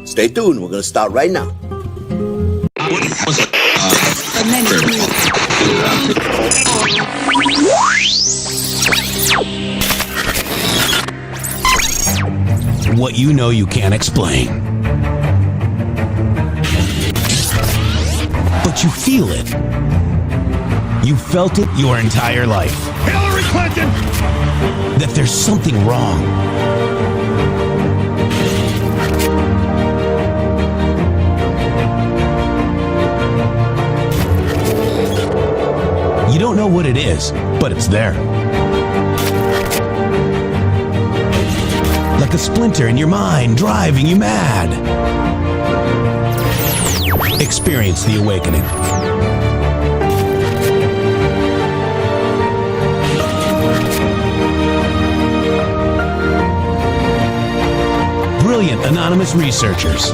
Stay tuned. We're going to start right now. What you know you can't explain. But you feel it. You felt it your entire life. Hillary Clinton! That there's something wrong. You don't know what it is, but it's there. Like a splinter in your mind, driving you mad. Experience the awakening. Brilliant anonymous researchers.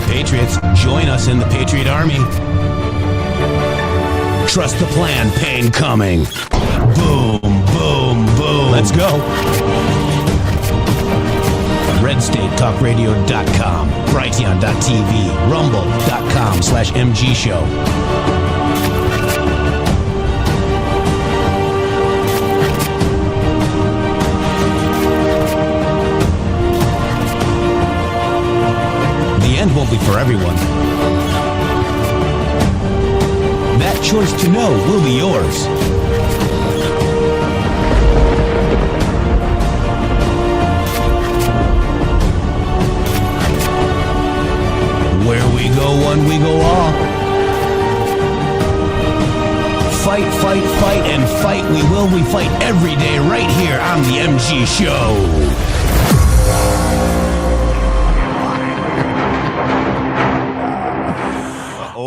Patriots, join us in the Patriot Army. Trust the plan, pain coming. Boom, boom, boom. Let's go. RedStateTalkRadio.com, Brighteon.tv, Rumble.com/MG Show. The end won't be for everyone. That choice to know will be yours. Where we go, one we go all. Fight, fight, fight, and fight we will. We fight every day right here on the MG Show.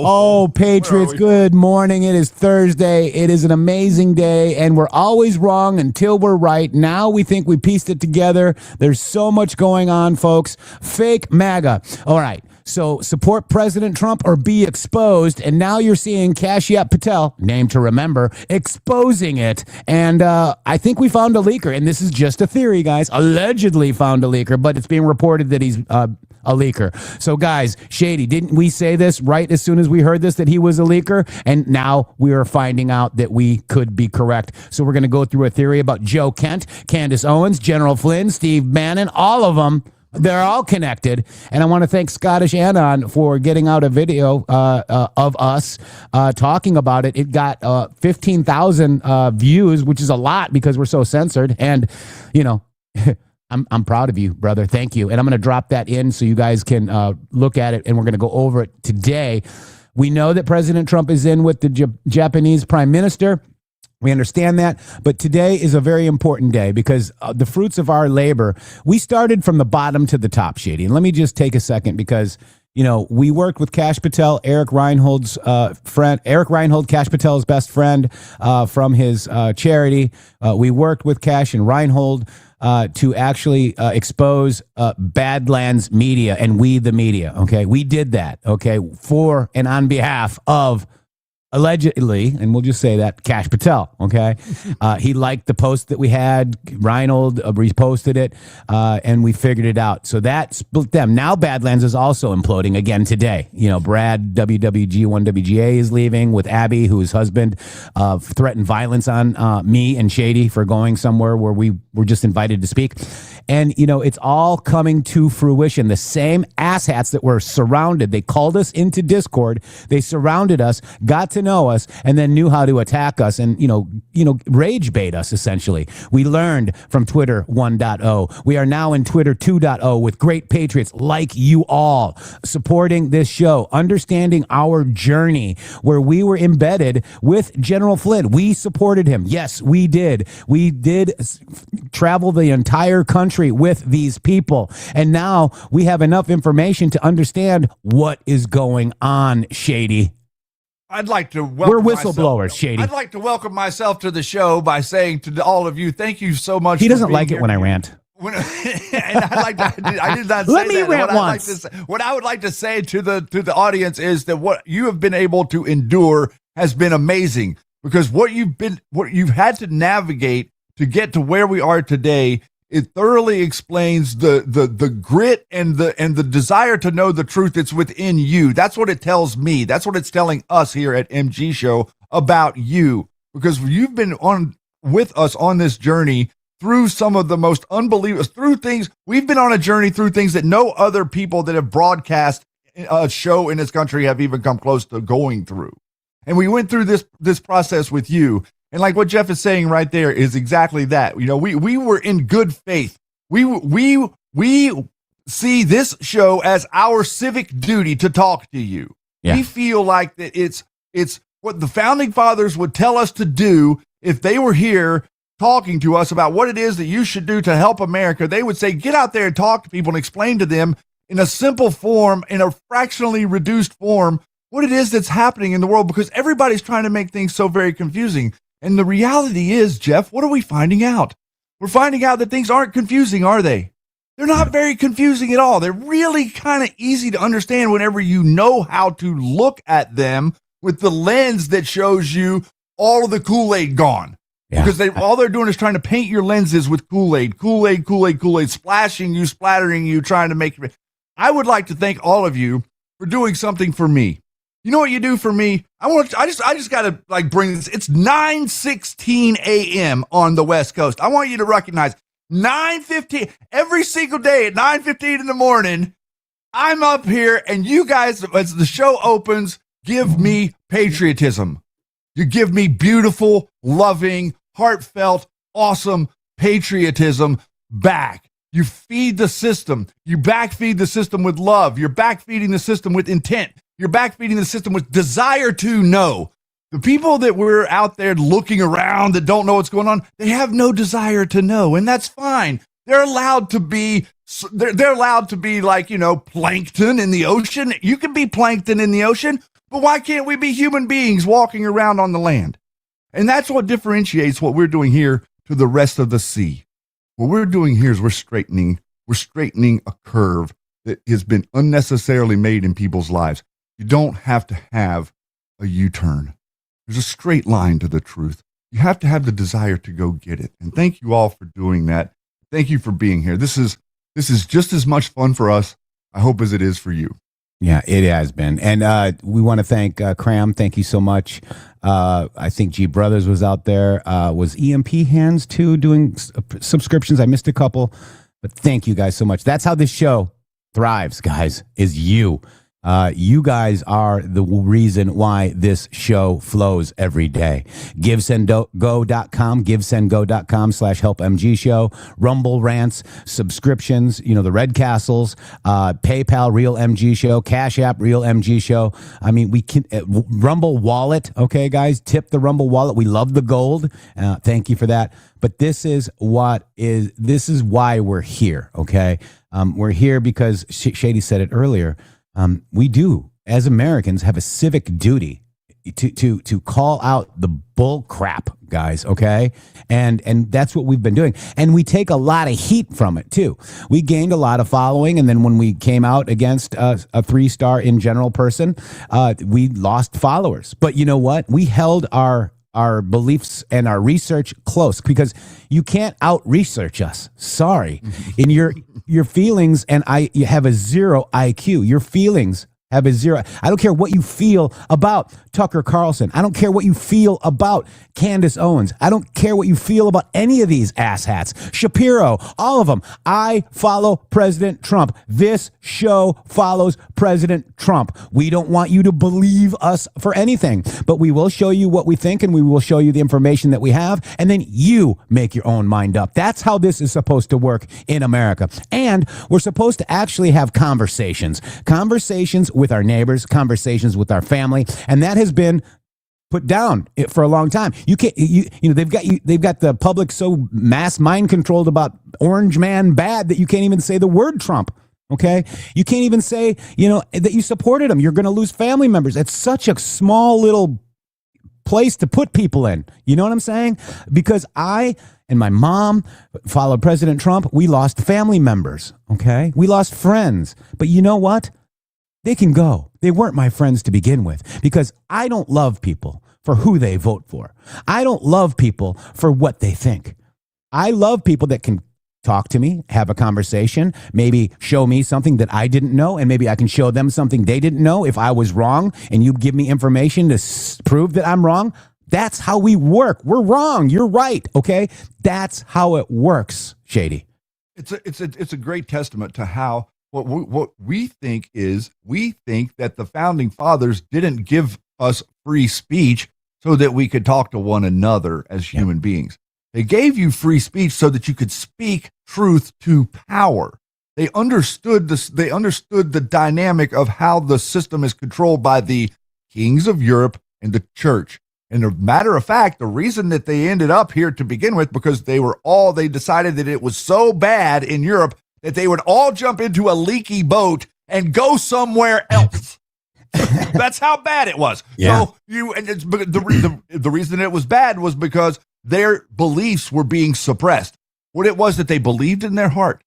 Oh, Patriots, good morning. It is Thursday. It is an amazing day, and we're always wrong until we're right. Now we think we pieced it together. There's so much going on, folks. Fake MAGA. All right. So support President Trump or be exposed. And now you're seeing Kashyap Patel, name to remember, exposing it. And I think we found a leaker. And this is just a theory, guys. Allegedly found a leaker, but it's being reported that he's a leaker. So, guys, Shady, didn't we say this right as soon as we heard this, that he was a leaker? And now we are finding out that we could be correct. So we're going to go through a theory about Joe Kent, Candace Owens, General Flynn, Steve Bannon, all of them. They're all connected. And I want to thank Scottish Anon for getting out a video of us talking about it. It got 15,000 views, which is a lot because we're so censored. And, you know, I'm proud of you, brother. Thank you. And I'm going to drop that in so you guys can look at it, and we're going to go over it today. We know that President Trump is in with the Japanese prime minister. We understand that, but today is a very important day because the fruits of our labor, we started from the bottom to the top, Shady. And let me just take a second because, you know, we worked with Kash Patel, Eric Reinhold's friend, Eric Reinhold, Kash Patel's best friend from his charity. We worked with Kash and Reinhold to actually expose Badlands Media and We the Media. Okay, we did that. Okay, for and on behalf of allegedly, and we'll just say that, Kash Patel, okay? He liked the post that we had. Reinhold reposted it, and we figured it out. So that split them. Now Badlands is also imploding again today. You know, Brad, WWG1WGA, is leaving with Abby, whose husband threatened violence on me and Shady for going somewhere where we were just invited to speak. And, you know, it's all coming to fruition. The same asshats that were surrounded, they called us into Discord, they surrounded us, got to know us, and then knew how to attack us and, you know, rage bait us, essentially. We learned from Twitter 1.0. We are now in Twitter 2.0 with great patriots like you all supporting this show, understanding our journey where we were embedded with General Flynn. We supported him. Yes, we did. We did travel the entire country with these people. And now we have enough information to understand what is going on, Shady. I'd like to welcome We're whistleblowers, Shady. I'd like to welcome myself to the show by saying to all of you, thank you so much. He doesn't like it when I rant. And I did not say Let me that. rant once. What I would like to say to the audience is that what you have been able to endure has been amazing, because what you've had to navigate to get to where we are today, it thoroughly explains the grit and the desire to know the truth that's within you. That's what it tells me. That's what it's telling us here at MG Show about you, because you've been on with us on this journey through some of the most unbelievable, through things. We've been on a journey through things that no other people that have broadcast a show in this country have even come close to going through. And we went through this process with you. And like what Jeff is saying right there is exactly that. You know, we were in good faith. We see this show as our civic duty to talk to you. Yeah. We feel like that it's what the founding fathers would tell us to do if they were here talking to us about what it is that you should do to help America. They would say, get out there and talk to people and explain to them in a simple form, in a fractionally reduced form, what it is that's happening in the world, because everybody's trying to make things so very confusing. And the reality is, Jeff, what are we finding out? We're finding out that things aren't confusing, are they? They're not very confusing at all. They're really kind of easy to understand whenever you know how to look at them with the lens that shows you all of the Kool-Aid gone. Yeah. Because all they're doing is trying to paint your lenses with Kool-Aid, splashing you, splattering you, trying to make you. I would like to thank all of you for doing something for me. You know what you do for me? I just gotta bring this. It's 9:16 a.m. on the West Coast. I want you to recognize 9:15 every single day at 9:15 in the morning. I'm up here, and you guys, as the show opens, give me patriotism. You give me beautiful, loving, heartfelt, awesome patriotism back. You feed the system. You backfeed the system with love. You're backfeeding the system with intent. You're backfeeding the system with desire to know. The people that we're out there looking around that don't know what's going on, they have no desire to know, and that's fine. They're allowed to be. They're allowed to be like, plankton in the ocean. You can be plankton in the ocean, but why can't we be human beings walking around on the land? And that's what differentiates what we're doing here to the rest of the sea. What we're doing here is we're straightening a curve that has been unnecessarily made in people's lives. You don't have to have a U-turn. There's a straight line to the truth. You have to have the desire to go get it. And thank you all for doing that. Thank you for being here. This is just as much fun for us, I hope, as it is for you. Yeah, it has been. And we want to thank Cram. Thank you so much. I think G Brothers was out there. Was EMP Hands too doing subscriptions? I missed a couple. But thank you guys so much. That's how this show thrives, guys, is you. You guys are the reason why this show flows every day. GiveSendGo.com, GiveSendGo.com/HelpMG Show, Rumble Rants, subscriptions, the Red Castles, PayPal, Real MG Show, Cash App, Real MG Show. I mean, we can, Rumble Wallet, okay, guys, tip the Rumble Wallet. We love the gold. Thank you for that. But this is why we're here, okay? We're here because Shady said it earlier. We do, as Americans, have a civic duty to call out the bull crap, guys, okay? And that's what we've been doing. And we take a lot of heat from it, too. We gained a lot of following, and then when we came out against a 3-star in general person, we lost followers. But you know what? We held our beliefs and our research close, because you can't out-research us. Sorry. In your feelings, and you have a 0 IQ. Your feelings have a 0. I don't care what you feel about Tucker Carlson. I don't care what you feel about Candace Owens. I don't care what you feel about any of these asshats. Shapiro, all of them. I follow President Trump. This show follows President Trump. We don't want you to believe us for anything, but we will show you what we think, and we will show you the information that we have, and then you make your own mind up. That's how this is supposed to work in America. And we're supposed to actually have conversations with our neighbors, conversations with our family, and that has been put down for a long time. You can't, they've got the public so mass mind controlled about Orange Man bad that you can't even say the word Trump. Okay, you can't even say that you supported him. You're going to lose family members. It's such a small little place to put people in. You know what I'm saying? Because I and my mom followed President Trump. We lost family members. Okay, we lost friends. But you know what? They can go. They weren't my friends to begin with, because I don't love people for who they vote for. I don't love people for what they think. I love people that can talk to me, have a conversation, maybe show me something that I didn't know, and maybe I can show them something they didn't know. If I was wrong and you give me information to prove that I'm wrong, that's how we work. We're wrong. You're right. Okay. That's how it works, Shady. It's a great testament to how what we think that the founding fathers didn't give us free speech so that we could talk to one another as human beings. They gave you free speech so that you could speak truth to power. They understood this. They understood the dynamic of how the system is controlled by the kings of Europe and the church. And a matter of fact, the reason that they ended up here to begin with, because they decided that it was so bad in Europe that they would all jump into a leaky boat and go somewhere else. That's how bad it was. Yeah. So the reason it was bad was because their beliefs were being suppressed. What it was that they believed in their heart,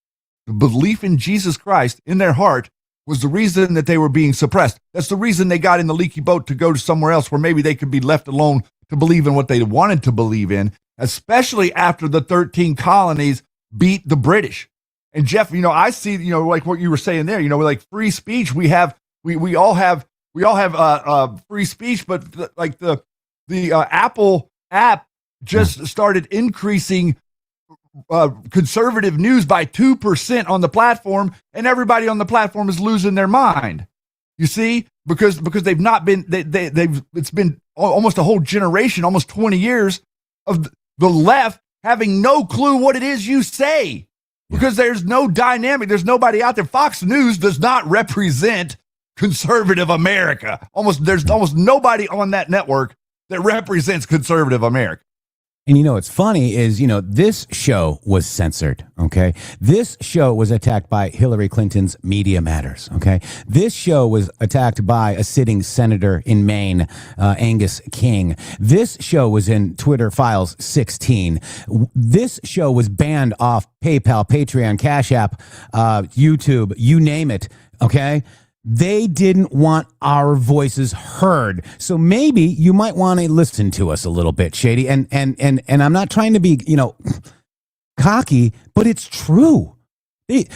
the belief in Jesus Christ in their heart, was the reason that they were being suppressed. That's the reason they got in the leaky boat to go to somewhere else where maybe they could be left alone to believe in what they wanted to believe in, especially after the 13 colonies beat the British. And Jeff, I see, like what you were saying there, like free speech, we all have free speech, but the Apple app just started increasing conservative news by 2% on the platform, and everybody on the platform is losing their mind. You see, because they've not been, it's been almost a whole generation, almost 20 years of the left having no clue what it is you say, because there's no dynamic. There's nobody out there. Fox News does not represent conservative America. There's almost nobody on that network that represents conservative America. And what's funny is, this show was censored, okay? This show was attacked by Hillary Clinton's Media Matters, okay? This show was attacked by a sitting senator in Maine, Angus King. This show was in Twitter Files 16. This show was banned off PayPal, Patreon, Cash App, YouTube, you name it, okay? They didn't want our voices heard. So maybe you might want to listen to us a little bit, Shady. And I'm not trying to be, cocky, but it's true.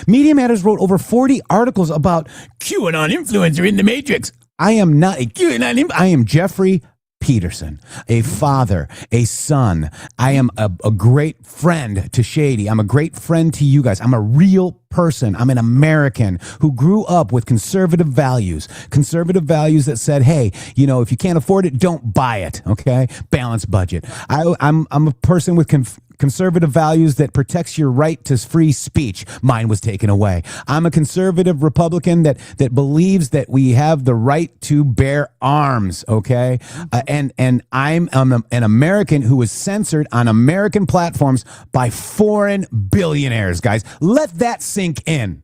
Media Matters wrote over 40 articles about QAnon influencer in the Matrix. I am not a QAnon. I am Jeffrey Peterson, a father, a son. I am a great friend to Shady. I'm a great friend to you guys. I'm a real person. I'm an American who grew up with conservative values that said, hey, if you can't afford it, don't buy it. Okay. Balanced budget. I'm a person with conservative values that protects your right to free speech. Mine was taken away. I'm a conservative Republican that believes that we have the right to bear arms. Okay. And I'm an American who was censored on American platforms by foreign billionaires, guys. Let that sink in.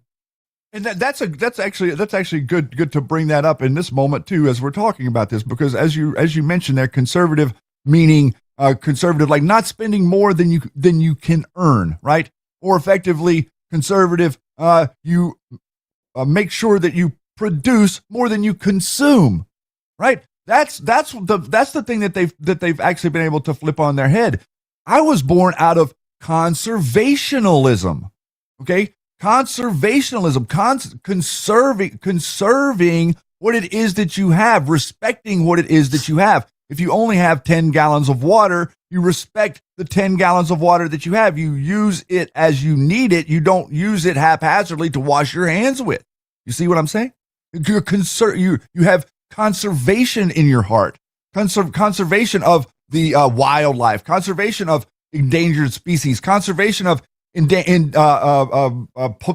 And that's actually good to bring that up in this moment too, as we're talking about this, because as you mentioned there, conservative meaning conservative, like not spending more than you can earn, right? Or effectively conservative, you make sure that you produce more than you consume, right? That's the thing that they've actually been able to flip on their head. I was born out of conservationalism, okay? Conservationalism, conserving what it is that you have, respecting what it is that you have. If you only have 10 gallons of water, you respect the 10 gallons of water that you have. You use it as you need it. You don't use it haphazardly to wash your hands with. You see what I'm saying? You have conservation in your heart, conservation of the wildlife, conservation of endangered species, conservation of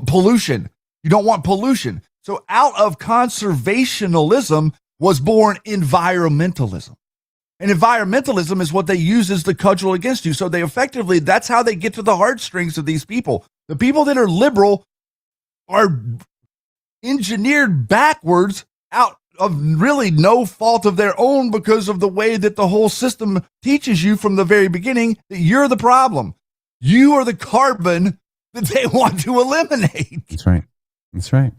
pollution. You don't want pollution. So out of conservationalism was born environmentalism. And environmentalism is what they use as the cudgel against you. So they effectively, that's how they get to the heartstrings of these people. The people that are liberal are engineered backwards out of really no fault of their own, because of the way that the whole system teaches you from the very beginning that you're the problem. You are the carbon that they want to eliminate. That's right. That's right.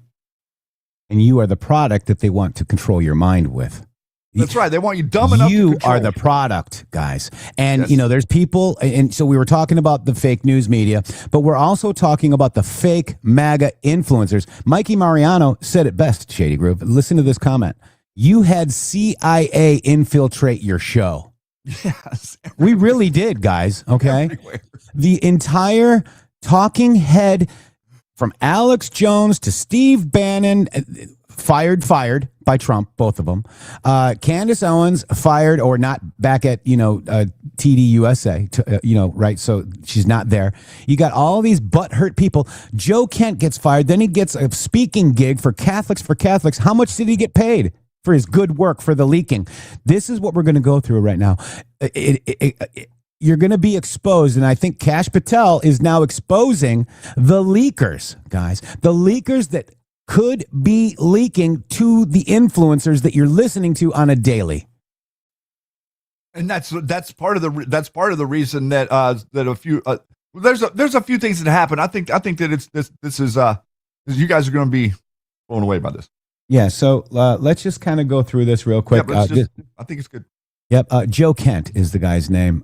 And you are the product that they want to control your mind with. That's right. They want you dumb enough to You control. are the product, guys. And, Yes. you know, there's people, and so we were talking about the fake news media, but we're also talking about the fake MAGA influencers. Mikey Mariano said it best, Shady Groove. Listen to this comment. You had CIA infiltrate your show. Yes. We really did, guys, okay? Everywhere. The entire talking head from Alex Jones to Steve Bannon, fired by Trump, both of them. Candace Owens fired or not back at, TD USA, right? So she's not there. You got all these butthurt people. Joe Kent gets fired. Then he gets a speaking gig for Catholics. How much did he get paid for his good work for the leaking? This is what we're going to go through right now. You're going to be exposed, and I think Kash Patel is now exposing the leakers, guys. The leakers that could be leaking to the influencers that you're listening to on a daily. And that's part of the reason that that a few there's a few things that happen. I think that it's this is you guys are going to be blown away by this. Yeah. So let's just kind of go through this real quick. Yeah, I think it's good. Yep. Joe Kent is the guy's name.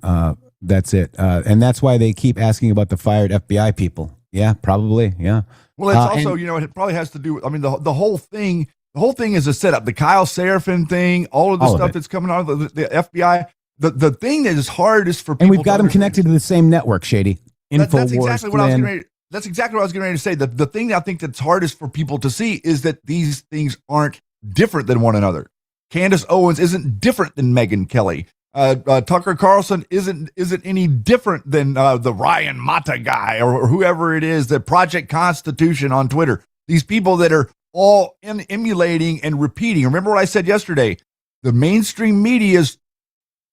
That's it. And that's why they keep asking about the fired FBI people. Yeah, probably. Yeah. Well, it's also, it probably has to do with, the whole thing is a setup. The Kyle Seraphin thing, all of the stuff that's coming out of the FBI. The thing that is hardest for people. And we've got them connected to the same network, Shady. That's exactly what I was getting ready. That's exactly what I was getting ready to say. The thing that I think that's hardest for people to see is that these things aren't different than one another. Candace Owens isn't different than Megyn Kelly. Tucker Carlson isn't any different than the Ryan Mata guy or whoever it is, the Project Constitution on Twitter. These people that are all emulating and repeating. Remember what I said yesterday? The mainstream media's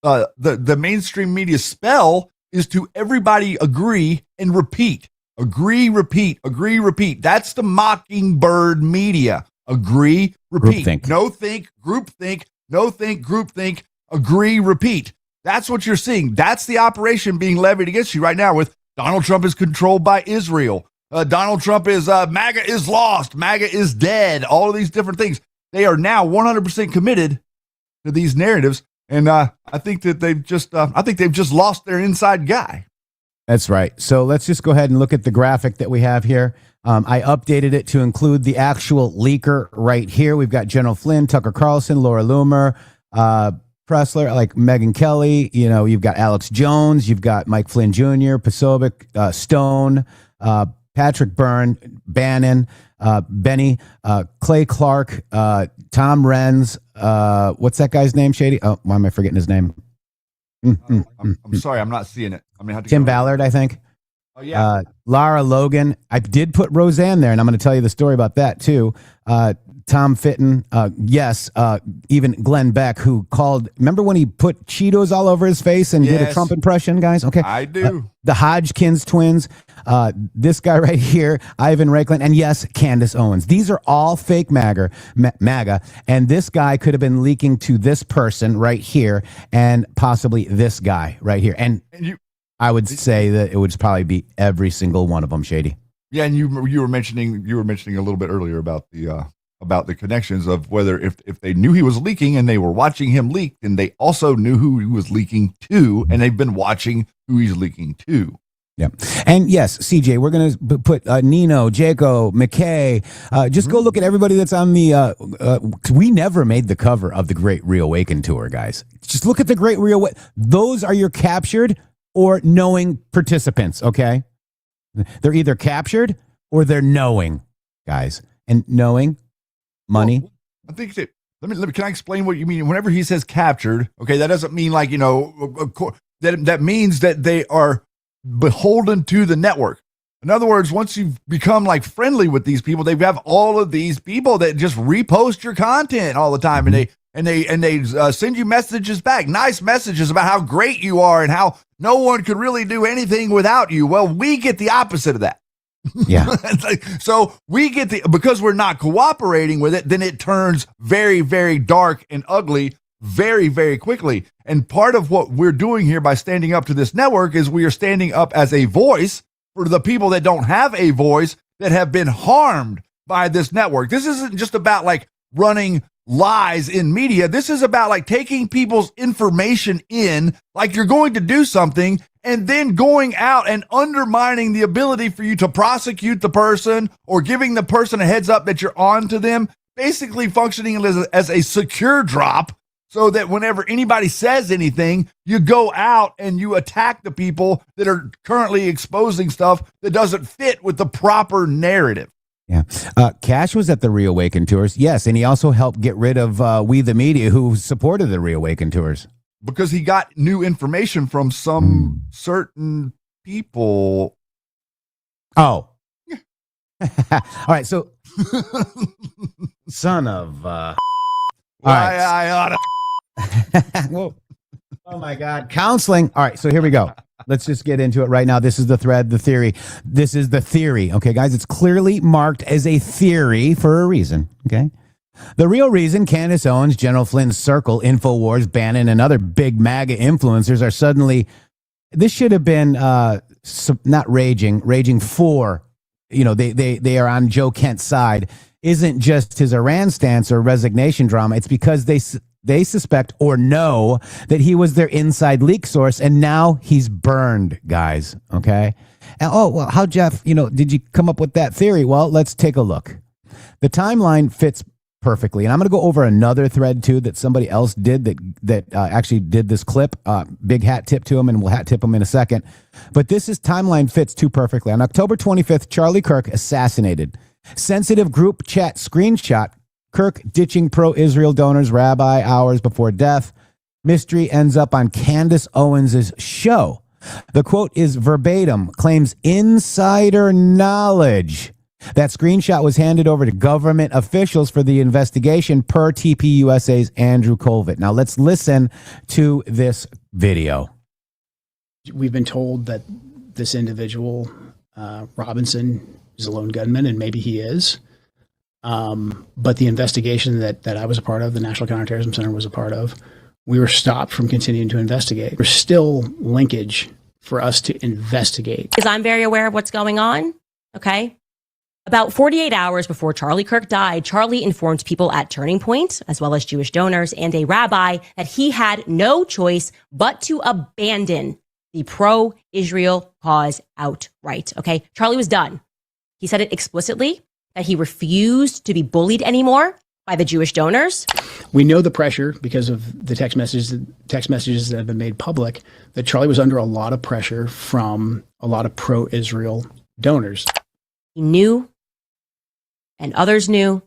the mainstream media spell is to everybody agree and repeat. Agree, repeat, agree, repeat. That's the mockingbird media. Agree, repeat. Groupthink. No think, group think, no think, group think. Agree, repeat. That's what you're seeing. That's the operation being levied against you right now with Donald Trump is controlled by Israel. Donald Trump is, MAGA is lost. MAGA is dead. All of these different things. They are now 100% committed to these narratives. And I think that they've just lost their inside guy. That's right. So let's just go ahead and look at the graphic that we have here. I updated it to include the actual leaker right here. We've got General Flynn, Tucker Carlson, Laura Loomer, Pressler, like Megyn Kelly, you've got Alex Jones, you've got Mike Flynn Jr., Posobiec, Stone, Patrick Byrne, Bannon, Benny, Clay Clark, Tom Renz, what's that guy's name, Shady? Oh, why am I forgetting his name? I'm sorry, I'm not seeing it. Tim Ballard, I think. Oh, yeah. Lara Logan. I did put Roseanne there, and I'm going to tell you the story about that, too. Tom Fitton, yes, even Glenn Beck, who called, remember when he put Cheetos all over his face and did a Trump impression, guys? Okay. I do. The Hodgkins twins, this guy right here, Ivan Raiklin, and yes, Candace Owens. These are all fake MAGA, and this guy could have been leaking to this person right here and possibly this guy right here. And I would say that it would probably be every single one of them, Shady. Yeah, and you were mentioning a little bit earlier about the connections of whether if they knew he was leaking and they were watching him leak, then they also knew who he was leaking to, and they've been watching who he's leaking to. Yeah. And yes, CJ, we're going to put Nino, Jaco, McKay. Just go look at everybody that's on the, we never made the cover of the Great Reawaken Tour, guys. Just look at the Great Reawaken. Those are your captured or knowing participants, okay? They're either captured or they're knowing, guys. And knowing, money. Well, I think that, let me, can I explain what you mean? Whenever he says captured, okay, that doesn't mean like, that means that they are beholden to the network. In other words, once you've become like friendly with these people, they have all of these people that just repost your content all the time, and they send you messages back, nice messages about how great you are and how no one could really do anything without you. Well, we get the opposite of that. Yeah. So we get because we're not cooperating with it, then it turns very, very dark and ugly very, very quickly. And part of what we're doing here by standing up to this network is we are standing up as a voice for the people that don't have a voice, that have been harmed by this network. This isn't just about like running lies in media. This is about like taking people's information in, like you're going to do something, and then going out and undermining the ability for you to prosecute the person or giving the person a heads up that you're on to them, basically functioning as a secure drop so that whenever anybody says anything, you go out and you attack the people that are currently exposing stuff that doesn't fit with the proper narrative. Yeah. Cash was at the Reawaken tours. Yes. And he also helped get rid of We the Media, who supported the Reawaken tours. Because he got new information from some certain people. Oh. All right. So, son of. All right. I ought to. Whoa. Oh, my God. Counseling. All right. So here we go. Let's just get into it right now. This is the thread, the theory. This is the theory. Okay, guys, it's clearly marked as a theory for a reason. Okay. The real reason Candace Owens, General Flynn's circle, InfoWars, Bannon, and other big MAGA influencers are suddenly, this should have been not raging for, they are on Joe Kent's side, isn't just his Iran stance or resignation drama. It's because they suspect or know that he was their inside leak source, and now he's burned, guys. Okay. And, well, how, Jeff, did you come up with that theory? Well, let's take a look. The timeline fits perfectly. And I'm going to go over another thread too that somebody else did that actually did this clip. Big hat tip to him, and we'll hat tip him in a second. But timeline fits too perfectly. On October 25th, Charlie Kirk assassinated. Sensitive group chat screenshot. Kirk ditching pro-Israel donors, rabbi, hours before death. Mystery ends up on Candace Owens' show. The quote is verbatim, claims insider knowledge. That screenshot was handed over to government officials for the investigation per TPUSA's Andrew Colvett. Now let's listen to this video. We've been told that this individual, Robinson, is a lone gunman, and maybe he is. But the investigation that I was a part of, the National Counterterrorism Center was a part of, we were stopped from continuing to investigate. There's still linkage for us to investigate. Because I'm very aware of what's going on, okay? About 48 hours before Charlie Kirk died, Charlie informed people at Turning Point, as well as Jewish donors and a rabbi, that he had no choice but to abandon the pro-Israel cause outright, okay? Charlie was done. He said it explicitly, that he refused to be bullied anymore by the Jewish donors. We know the pressure because of the text messages that have been made public, that Charlie was under a lot of pressure from a lot of pro-Israel donors. He knew, and others knew,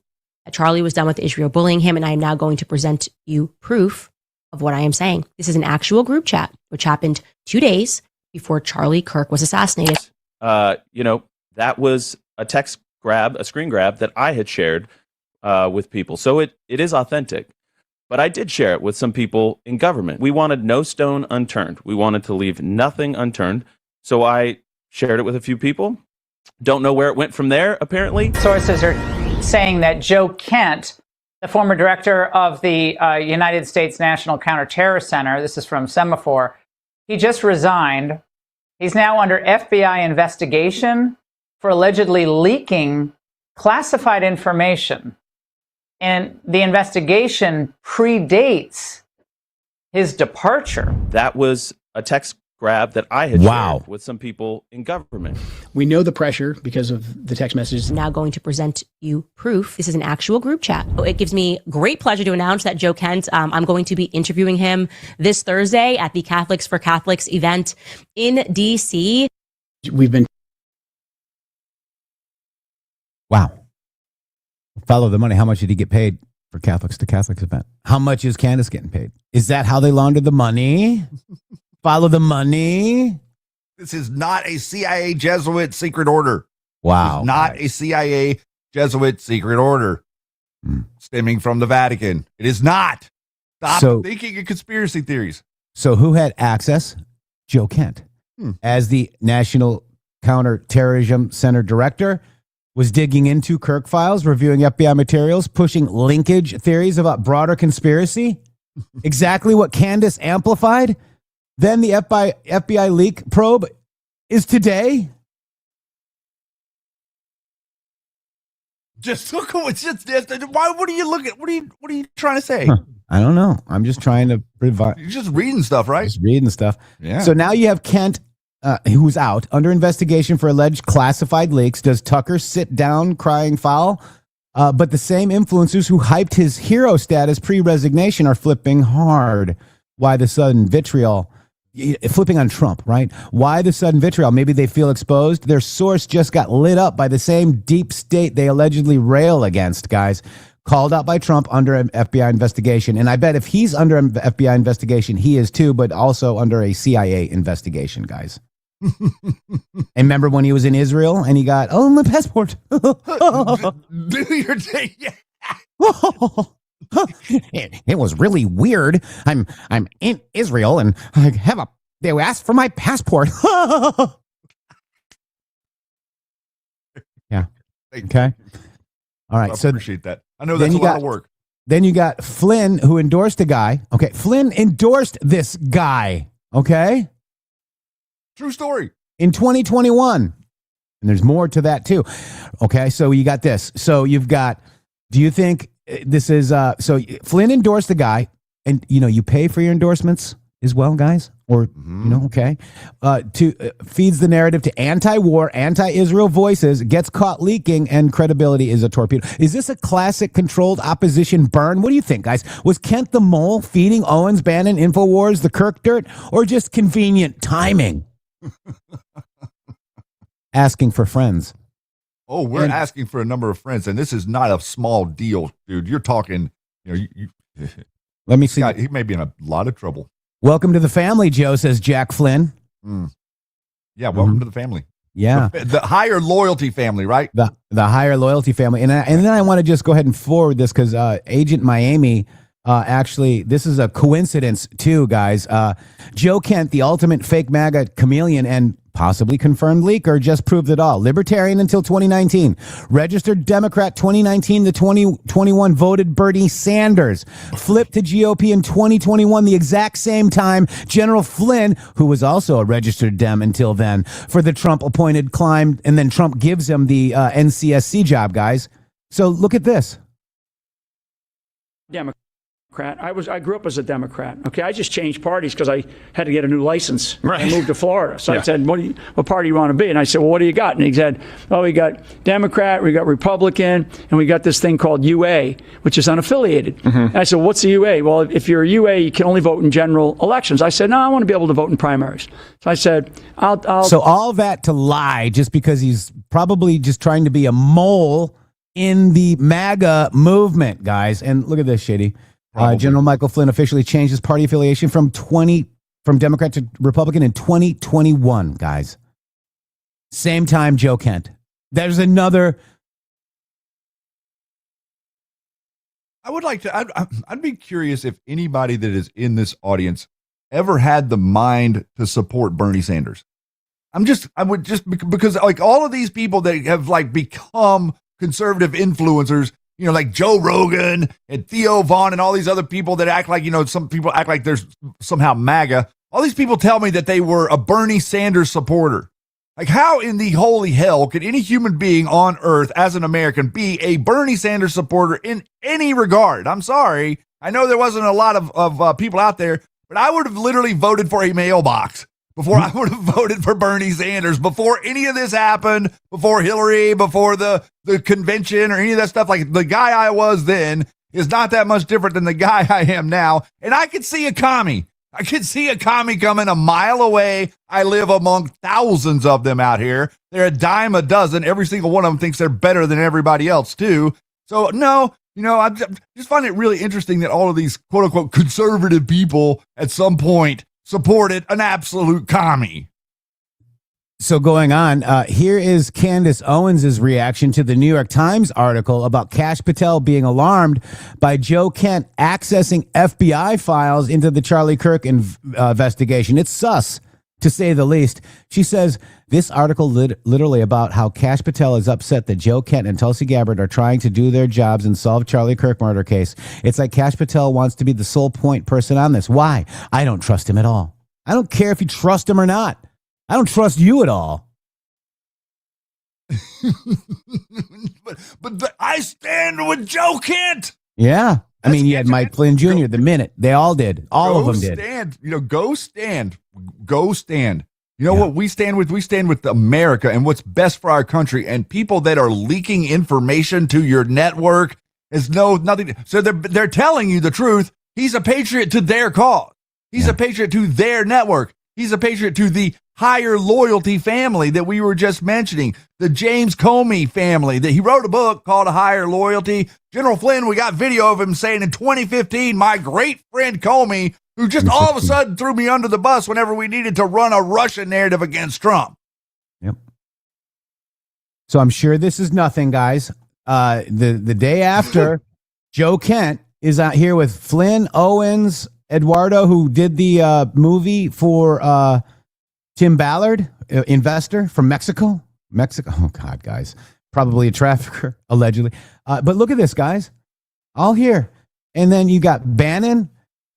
that Charlie was done with Israel bullying him, and I am now going to present you proof of what I am saying. This is an actual group chat, which happened 2 days before Charlie Kirk was assassinated. That was a a screen grab that I had shared with people. So it is authentic. But I did share it with some people in government. We wanted no stone unturned. We wanted to leave nothing unturned. So I shared it with a few people. Don't know where it went from there, apparently. Sources are saying that Joe Kent, the former director of the United States National Counterterrorism Center, this is from Semaphore, he just resigned. He's now under FBI investigation for allegedly leaking classified information. And the investigation predates his departure. That was a text grab that I had shared with some people in government. We know the pressure because of the text messages. I'm now going to present you proof. This is an actual group chat. It gives me great pleasure to announce that Joe Kent, I'm going to be interviewing him this Thursday at the Catholics for Catholics event in D.C. We've been... Wow. Follow the money. How much did he get paid for Catholics to Catholics event? How much is Candace getting paid? Is that how they launder the money? Follow the money. This is not a CIA Jesuit secret order. Wow. Not a CIA Jesuit secret order stemming from the Vatican. It is not. Stop thinking of conspiracy theories. So who had access? Joe Kent. As the National Counterterrorism Center director, was digging into Kirk files, reviewing FBI materials, pushing linkage theories about broader conspiracy. Exactly what Candace amplified. Then the FBI leak probe is today. Just look what's just this. Why? What are you looking? What are you trying to say? I don't know. I'm just trying to provide. You're just reading stuff, right? Just reading stuff. Yeah. So now you have Kent, who's out under investigation for alleged classified leaks. Does Tucker sit down crying foul? But the same influencers who hyped his hero status pre-resignation are flipping hard. Why the sudden vitriol? Flipping on Trump, right? Why the sudden vitriol? Maybe they feel exposed. Their source just got lit up by the same deep state they allegedly rail against, guys. Called out by Trump under an FBI investigation. And I bet if he's under an FBI investigation, he is too, but also under a CIA investigation, guys. And remember when he was in Israel and he got, my passport. Do your thing. It was really weird. I'm in Israel and I have they asked for my passport. Yeah. Okay. All right. I So appreciate that. I know that's a lot of work. Then you got Flynn, who endorsed a guy. Okay. Flynn endorsed this guy. Okay. True story. In 2021. And there's more to that too. Okay. So you got this. So you've got, do you think this is, so Flynn endorsed the guy and, you pay for your endorsements as well, guys, or, okay. Feeds the narrative to anti-war, anti-Israel voices, gets caught leaking, and credibility is a torpedo. Is this a classic controlled opposition burn? What do you think, guys? Was Kent the mole feeding Owens, Bannon, InfoWars, the Kirk dirt, or just convenient timing? Asking for friends. Oh, we're asking for a number of friends, and this is not a small deal, dude. You're talking, Let me see. He may be in a lot of trouble. Welcome to the family, Joe, says Jack Flynn. Yeah, welcome to the family. Yeah. The higher loyalty family, right? The higher loyalty family. And then I want to just go ahead and forward this because Agent Miami, actually, this is a coincidence too, guys. Joe Kent, the ultimate fake MAGA chameleon and possibly confirmed leaker, just proved it all. Libertarian until 2019. Registered Democrat 2019 to 2021 voted Bernie Sanders. Flipped to GOP in 2021, the exact same time General Flynn, who was also a registered Dem until then, for the Trump-appointed climbed, and then Trump gives him the NCSC job, guys. So look at this. Democrat. I grew up as a Democrat. Okay, I just changed parties because I had to get a new license. Right. I moved to Florida, so I said, "What party do you want to be?" And I said, "Well, what do you got?" And he said, "Oh, we got Democrat, we got Republican, and we got this thing called UA, which is unaffiliated." And I said, "What's the UA?" "Well, if you're a UA, you can only vote in general elections." I said, "No, I want to be able to vote in primaries." So I said, "I'll." So all that to lie just because he's probably just trying to be a mole in the MAGA movement, guys. And look at this, Shady. General Michael Flynn officially changed his party affiliation from Democrat to Republican in 2021, guys. Same time Joe Kent. There's another. I would like to, I'd be curious if anybody that is in this audience ever had the mind to support Bernie Sanders. Because like all of these people that have like become conservative influencers, like Joe Rogan and Theo Vaughn and all these other people that act like, some people act like there's somehow MAGA. All these people tell me that they were a Bernie Sanders supporter. Like, how in the holy hell could any human being on earth as an American be a Bernie Sanders supporter in any regard? I'm sorry. I know there wasn't a lot of people out there, but I would have literally voted for a mailbox before I would have voted for Bernie Sanders, before any of this happened, before Hillary, before the convention or any of that stuff. Like, the guy I was then is not that much different than the guy I am now. And I could see a commie. I could see a commie coming a mile away. I live among thousands of them out here. They're a dime a dozen. Every single one of them thinks they're better than everybody else, too. So, no, I just find it really interesting that all of these quote-unquote conservative people at some point supported an absolute commie. So going on, here is Candace Owens' reaction to the New York Times article about Kash Patel being alarmed by Joe Kent accessing FBI files into the Charlie Kirk investigation. It's sus, to say the least. She says, this article literally about how Kash Patel is upset that Joe Kent and Tulsi Gabbard are trying to do their jobs and solve Charlie Kirk murder case. It's like Kash Patel wants to be the sole point person on this. Why? I don't trust him at all. I don't care if you trust him or not. I don't trust you at all. I stand with Joe Kent. Yeah. I mean, you had Mike Flynn Jr., the minute. They all did. All of them did. Go stand. Go stand. You know what we stand with? We stand with America and what's best for our country. And people that are leaking information to your network is nothing. So they're telling you the truth. He's a patriot to their cause. He's a patriot to their network. He's a patriot to the higher loyalty family that we were just mentioning, the James Comey family, that he wrote a book called A Higher Loyalty. General Flynn, we got video of him saying in 2015, my great friend Comey, who just all of a sudden threw me under the bus whenever we needed to run a Russian narrative against Trump. Yep. So I'm sure this is nothing, guys. The day after, Joe Kent is out here with Flynn, Owens, Eduardo, who did the movie for Tim Ballard, investor from Mexico. Oh, God, guys. Probably a trafficker, allegedly. But look at this, guys. All here. And then you got Bannon.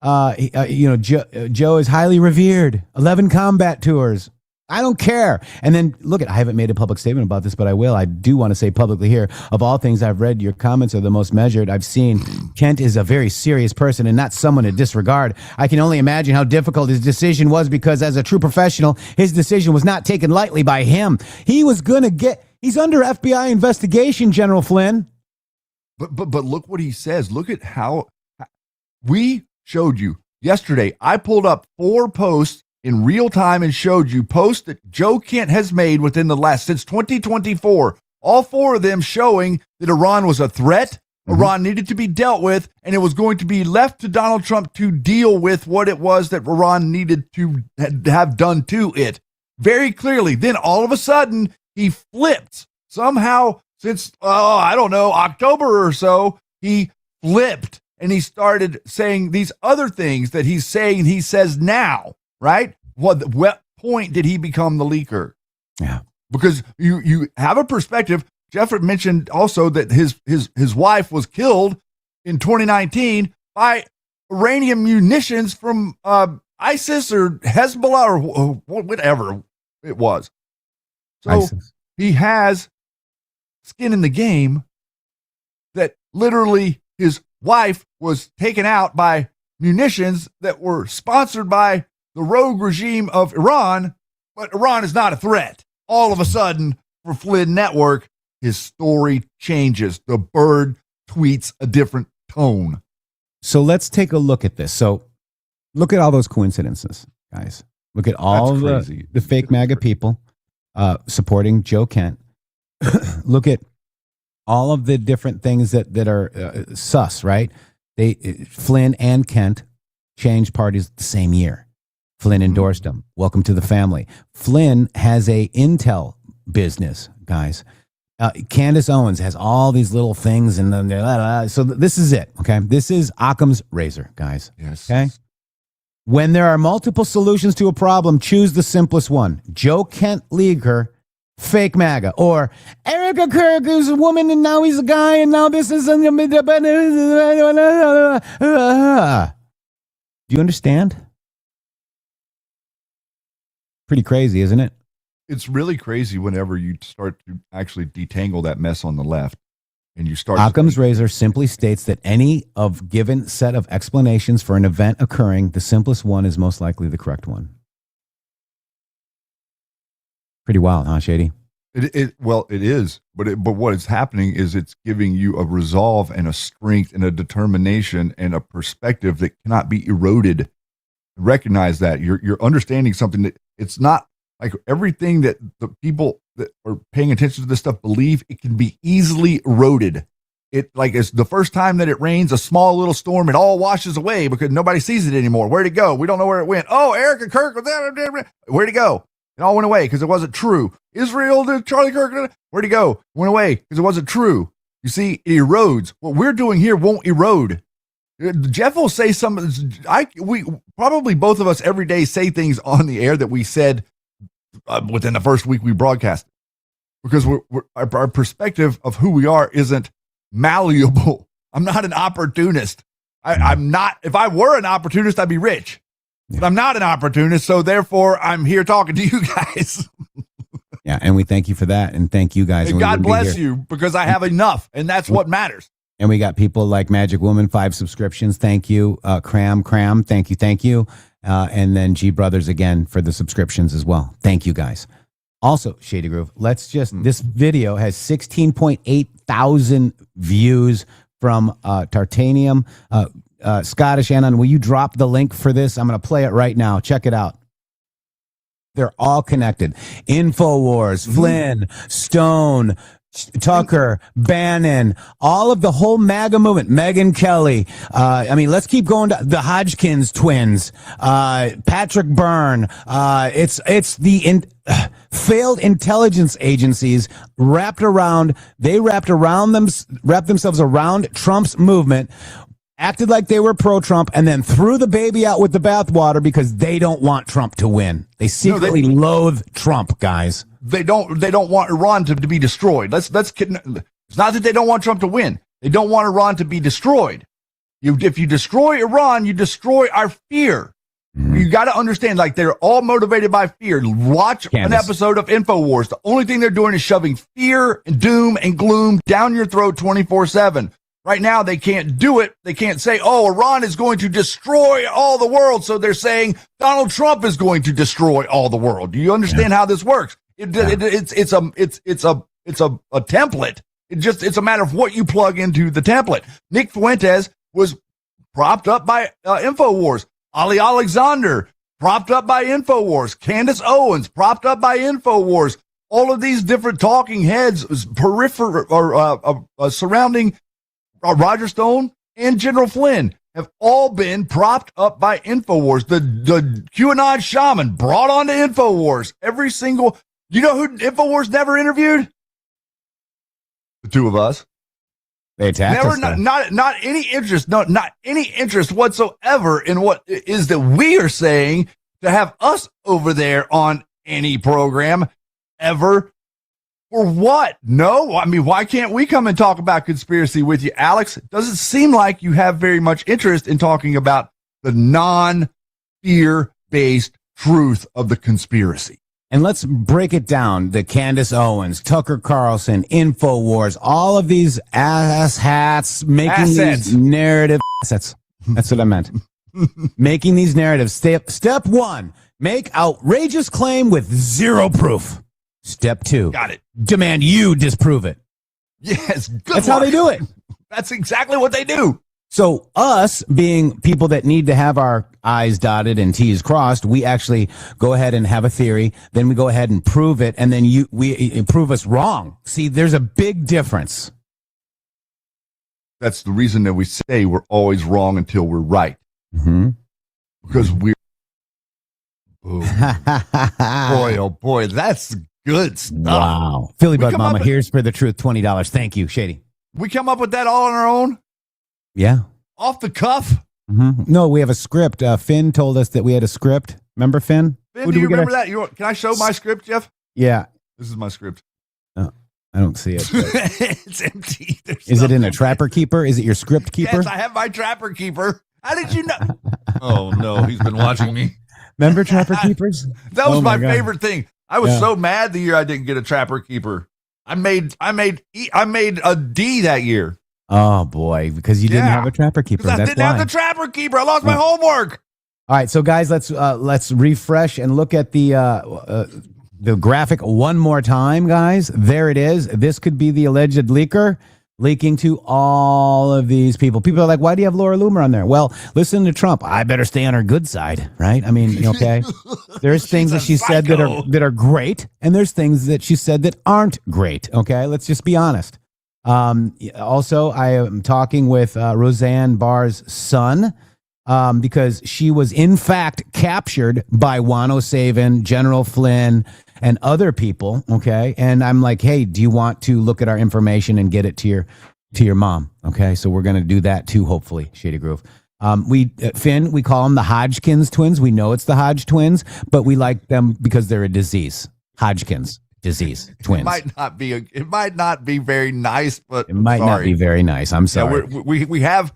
Joe is highly revered. 11 combat tours. I don't care. And then look I haven't made a public statement about this, but I will. I do want to say publicly here, of all things I've read, your comments are the most measured I've seen. Kent is a very serious person and not someone to disregard. I can only imagine how difficult his decision was because as a true professional, his decision was not taken lightly by him. He's under FBI investigation, General Flynn. But look what he says. Look at how we showed you yesterday. I pulled up 4 posts in real time and showed you posts that Joe Kent has made within the since 2024, all 4 of them showing that Iran was a threat, Iran needed to be dealt with, and it was going to be left to Donald Trump to deal with what it was that Iran needed to have done to it. Very clearly. Then all of a sudden, he flipped. Somehow, since, October or so, he flipped and he started saying these other things that he's saying he says now. Right? What point did he become the leaker? Yeah. Because you have a perspective. Jeff mentioned also that his wife was killed in 2019 by Iranian munitions from ISIS or Hezbollah or whatever it was. So ISIS. He has skin in the game that literally his wife was taken out by munitions that were sponsored by the rogue regime of Iran, but Iran is not a threat. All of a sudden, for Flynn Network, his story changes. The bird tweets a different tone. So let's take a look at this. So look at all those coincidences, guys. Look at all the fake MAGA people supporting Joe Kent. Look at all of the different things that are sus, right? Flynn and Kent changed parties the same year. Flynn endorsed him. Welcome to the family. Flynn has a intel business, guys. Candace Owens has all these little things, and then so this is it. Okay, this is Occam's razor, guys. Yes. Okay. When there are multiple solutions to a problem, choose the simplest one. Joe Kent leaker, fake MAGA, or Erica Kirk is a woman and now he's a guy, and now this is. Do you understand? Pretty crazy, isn't it? It's really crazy whenever you start to actually detangle that mess on the left and you start. Occam's razor simply states that any of given set of explanations for an event occurring, the simplest one is most likely the correct one. Pretty wild, huh, Shady? It is. But what is happening is it's giving you a resolve and a strength and a determination and a perspective that cannot be eroded. Recognize that you're understanding something that it's not like everything that the people that are paying attention to this stuff believe. It can be easily eroded. It's the first time that it rains, a small little storm, it all washes away because nobody sees it anymore. Where'd it go? We don't know where it went. Oh, Erica Kirk was there. Where'd it go? It all went away because it wasn't true. Israel did Charlie Kirk. Where'd it go? Went away because it wasn't true. You see, it erodes. What we're doing here won't erode. Jeff will say we probably both of us every day say things on the air that we said within the first week we broadcast because our perspective of who we are isn't malleable. I'm not an opportunist. I'm not. If I were an opportunist, I'd be rich. But I'm not an opportunist, so therefore I'm here talking to you guys. Yeah, and we thank you for that, and thank you guys. And God bless you, because I have enough, and that's what matters. And we got people like Magic Woman, 5 subscriptions. Thank you. Cram, thank you. And then G Brothers again for the subscriptions as well. Thank you guys. Also, Shady Groove, this video has 16.8 thousand views from Tartanium. Scottish Shannon, will you drop the link for this? I'm going to play it right now. Check it out. They're all connected. InfoWars, Flynn, Stone, Tucker, Bannon, all of the whole MAGA movement, Megyn Kelly. Let's keep going to the Hodgkins twins, Patrick Byrne. It's the failed intelligence agencies wrapped themselves around Trump's movement, acted like they were pro-Trump, and then threw the baby out with the bathwater because they don't want Trump to win. They secretly loathe Trump, guys. They don't want Iran to be destroyed. It's not that they don't want Trump to win. They don't want Iran to be destroyed. If you destroy Iran, you destroy our fear. You got to understand, like, they're all motivated by fear. Watch an episode of InfoWars. The only thing they're doing is shoving fear and doom and gloom down your throat 24/7. Right now, they can't do it. They can't say, "Oh, Iran is going to destroy all the world." So they're saying Donald Trump is going to destroy all the world. Do you understand how this works? It's a template. It's a matter of what you plug into the template. Nick Fuentes was propped up by InfoWars. Ali Alexander propped up by InfoWars. Candace Owens propped up by InfoWars. All of these different talking heads, surrounding Roger Stone and General Flynn, have all been propped up by InfoWars. The QAnon shaman brought on to InfoWars. Every single, you know who InfoWars never interviewed? The two of us. They attacked us. Not any interest. No, not any interest whatsoever in what is that we are saying to have us over there on any program ever. For what? No, I mean, why can't we come and talk about conspiracy with you, Alex? It doesn't seem like you have very much interest in talking about the non-fear-based truth of the conspiracy. And let's break it down. The Candace Owens, Tucker Carlson, InfoWars, all of these ass hats making these narrative assets. That's what I meant. Making these narratives. Step 1, make outrageous claim with zero proof. Step 2, got it. Demand you disprove it. Yes, good That's how they do it. That's exactly what they do. So us being people that need to have our I's dotted and T's crossed, we actually go ahead and have a theory. Then we go ahead and prove it. And then you prove us wrong. See, there's a big difference. That's the reason that we say we're always wrong until we're right. Mm-hmm. Because we're... boy, oh boy, that's good stuff. Wow. Philly Bud Mama, here's for the truth, $20. Thank you, Shady. We come up with that all on our own? Yeah. Off the cuff? Mm-hmm. No, we have a script. Finn told us that we had a script. Remember, Finn? Finn, do you remember that? Can I show my script, Jeff? Yeah. This is my script. Oh, I don't see it. It's empty. Is it in a Trapper Keeper? Is it your script keeper? Yes, I have my Trapper Keeper. How did you know? Oh, no, he's been watching me. Remember Trapper Keepers? That was my favorite thing. I was so mad the year I didn't get a Trapper Keeper. I made a D that year. Oh boy, because you didn't have a Trapper Keeper. I didn't have the Trapper Keeper. I lost my homework. All right, so guys, let's refresh and look at the graphic one more time, guys. There it is. This could be the alleged leaker leaking to all of these people. People are like, why do you have Laura Loomer on there? Well, listen to Trump. I better stay on her good side, right? I mean, okay. There's things that she said that are great, and there's things that she said that aren't great. Okay, let's just be honest. Also, I am talking with Roseanne Barr's son because she was in fact captured by Juan O'Savin, General Flynn, and other people. Okay, and I'm like, hey, do you want to look at our information and get it to your mom? Okay, so we're gonna do that too, hopefully, Shady Groove. Finn, we call them the Hodgkins twins. We know it's the Hodge twins, but we like them because they're a disease. Hodgkins. Disease twins. It might not be very nice, but it might not be very nice. I'm sorry. Yeah, we have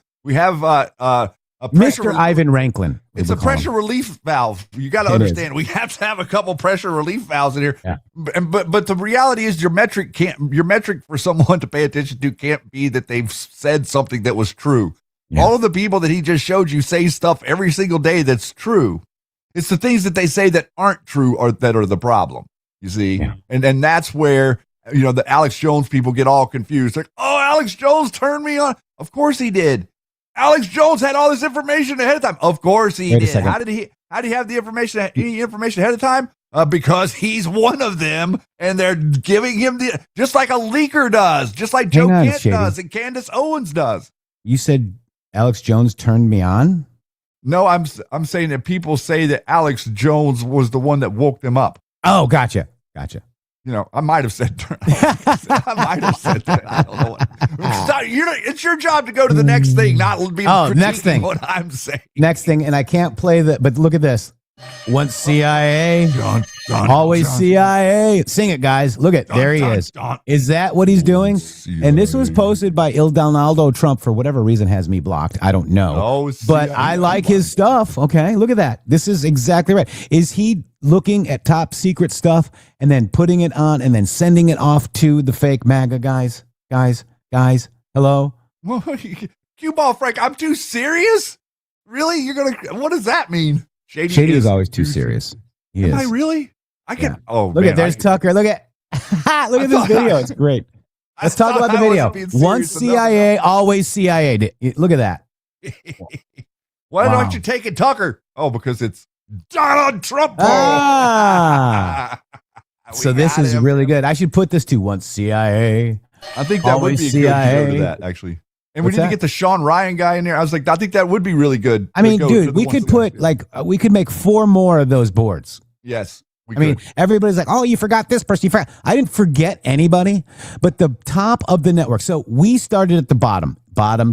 Mr. Ivan Ranklin. It's a pressure relief valve. You got to understand. We have to have a couple pressure relief valves in here. Yeah. But the reality is your metric for someone to pay attention to can't be that they've said something that was true. Yeah. All of the people that he just showed you say stuff every single day that's true. It's the things that they say that aren't true that are the problem. You see? Yeah. And that's where, the Alex Jones people get all confused. Like, oh, Alex Jones turned me on. Of course he did. Alex Jones had all this information ahead of time. Of course he did. How did he have the information ahead of time? Because he's one of them, and they're giving him just like a leaker does, just like Joe Kent does and Candace Owens does. You said Alex Jones turned me on? No, I'm saying that people say that Alex Jones was the one that woke them up. Oh, gotcha. I might have said that. I don't know. It's your job to go to the next thing, not be next thing. What I'm saying. Next thing, and I can't play but look at this. Once CIA, always CIA. Sing it, guys. Look at there he is. Is that what he's doing? And this was posted by Il Donaldo Trump for whatever reason has me blocked. I don't know. But I like his stuff. Okay, look at that. This is exactly right. Is he looking at top secret stuff and then putting it on and then sending it off to the fake MAGA guys? Guys, hello? Cue ball, Frank, I'm too serious? Really? What does that mean? Shady is always too serious. Am I really? I can. Yeah. Oh, look at there's Tucker. Look at this video. It's great. Let's talk about the video. Once CIA, always CIA. Look at that. Why don't you take it, Tucker? Oh, because it's Donald Trump. So this is really good. I should put this to once CIA. I think that would be CIA. Good to that, actually. And we need to get the Sean Ryan guy in there. I was like, I think that would be really good. I mean, dude, we could put we could make 4 more of those boards. Yes. I mean, everybody's like, oh, you forgot this person. I didn't forget anybody, but the top of the network. So we started at the bottom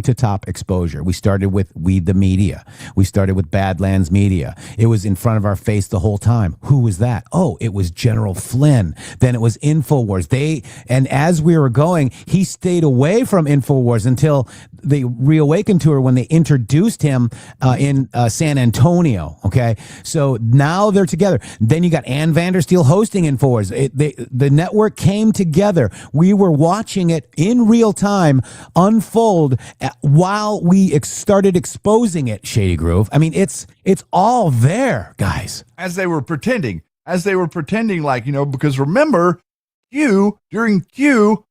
to top exposure. We started with We the Media. We started with Badlands Media. It was in front of our face the whole time. Who was that? Oh, it was General Flynn. Then it was InfoWars. And as we were going, he stayed away from InfoWars until they reawakened to her when they introduced him in San Antonio. Okay. So now they're together. Then you got Ann Vandersteel hosting InfoWars. The network came together. We were watching it in real time unfold while we started exposing it, Shady Groove. I mean, it's all there, guys. As they were pretending like, because remember, during Q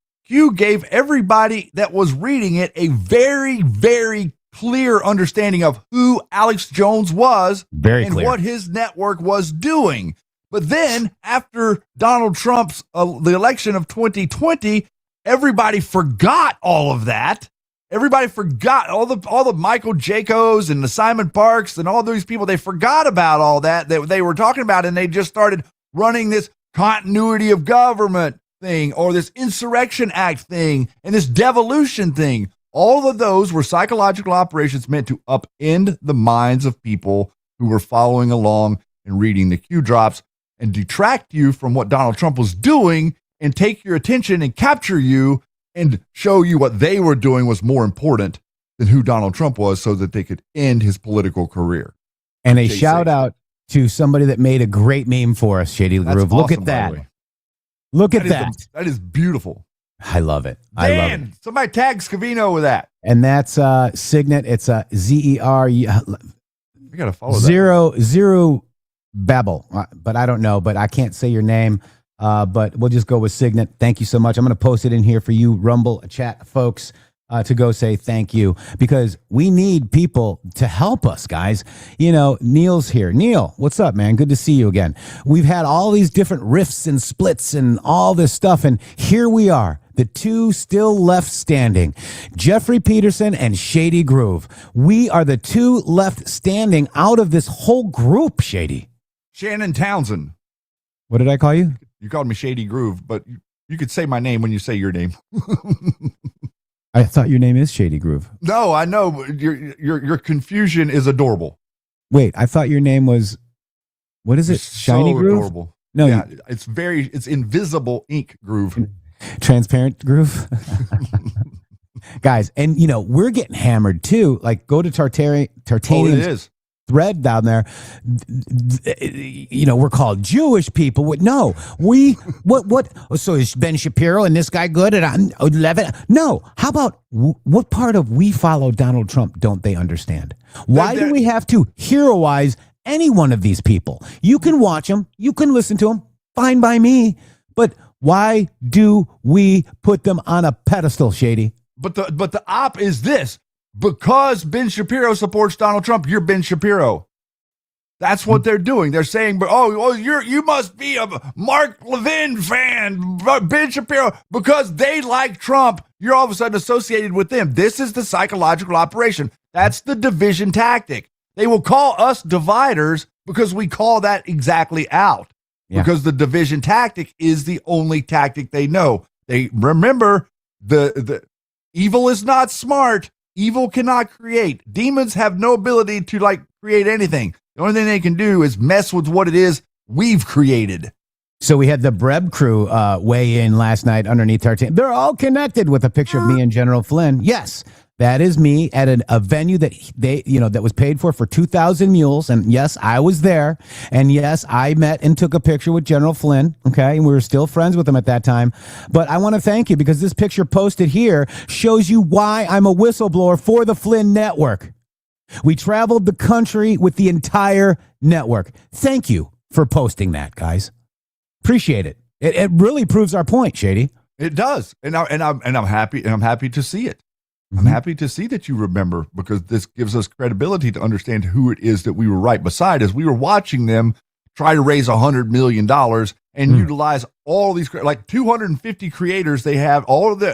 gave everybody that was reading it a very, very clear understanding of who Alex Jones was and what his network was doing. But then after Donald Trump's the election of 2020, everybody forgot all of that. Everybody forgot all the Michael Jacobs and the Simon Parks and all those people. They forgot about all that they were talking about, and they just started running this continuity of government thing or this Insurrection Act thing and this devolution thing. All of those were psychological operations meant to upend the minds of people who were following along and reading the Q drops and detract you from what Donald Trump was doing and take your attention and capture you and show you what they were doing was more important than who Donald Trump was so that they could end his political career. And a shout out to somebody that made a great meme for us, Shady Groove. Look at that. Look at that. That is beautiful. I love it. I love it. Somebody tag Scavino with that. And that's Signet. It's a ZER. I got to follow Zero Babel. But I don't know. But I can't say your name. But we'll just go with Signet. Thank you so much. I'm going to post it in here for you, Rumble chat folks, to go say thank you, because we need people to help us, guys. Neil's here. Neil, what's up, man? Good to see you again. We've had all these different rifts and splits and all this stuff, and here we are, the 2 still left standing, Jeffrey Peterson and Shady Groove. We are the 2 left standing out of this whole group, Shady. Shannon Townsend. What did I call you? You called me Shady Groove, but you could say my name when you say your name. I thought your name is Shady Groove. No, I know. But your confusion is adorable. Wait, I thought your name was, what is it? Shiny so Groove? Adorable. No, yeah, it's invisible ink groove. Transparent Groove. Guys, and we're getting hammered too. Like, go to Tartanian's thread down there. We're called Jewish people. No, what? So is Ben Shapiro and this guy good at 11? No. How about what part of we follow Donald Trump don't they understand? Why do we have to heroize any one of these people? You can watch them, you can listen to them, fine by me. But why do we put them on a pedestal, Shady? But the op is this. Because Ben Shapiro supports Donald Trump, you're Ben Shapiro. That's what they're doing. They're saying, you must be a Mark Levin fan, Ben Shapiro, because they like Trump. You're all of a sudden associated with them. This is the psychological operation. That's the division tactic. They will call us dividers because we call that exactly out. Yeah. Because the division tactic is the only tactic they know. They remember the evil is not smart. Evil cannot create. Demons have no ability to create anything. The only thing they can do is mess with what it is we've created. So we had the Breb crew weigh in last night underneath our team. They're all connected with a picture of me and General Flynn. Yes, that is me at a venue that that was paid for 2,000 mules. And yes, I was there. And yes, I met and took a picture with General Flynn. Okay. And we were still friends with him at that time. But I want to thank you because this picture posted here shows you why I'm a whistleblower for the Flynn network. We traveled the country with the entire network. Thank you for posting that, guys. Appreciate it. It really proves our point, Shady. It does. And I'm happy. And I'm happy to see it. I'm happy to see that you remember, because this gives us credibility to understand who it is that we were right beside as we were watching them try to raise $100 million and utilize all these, 250 creators they have,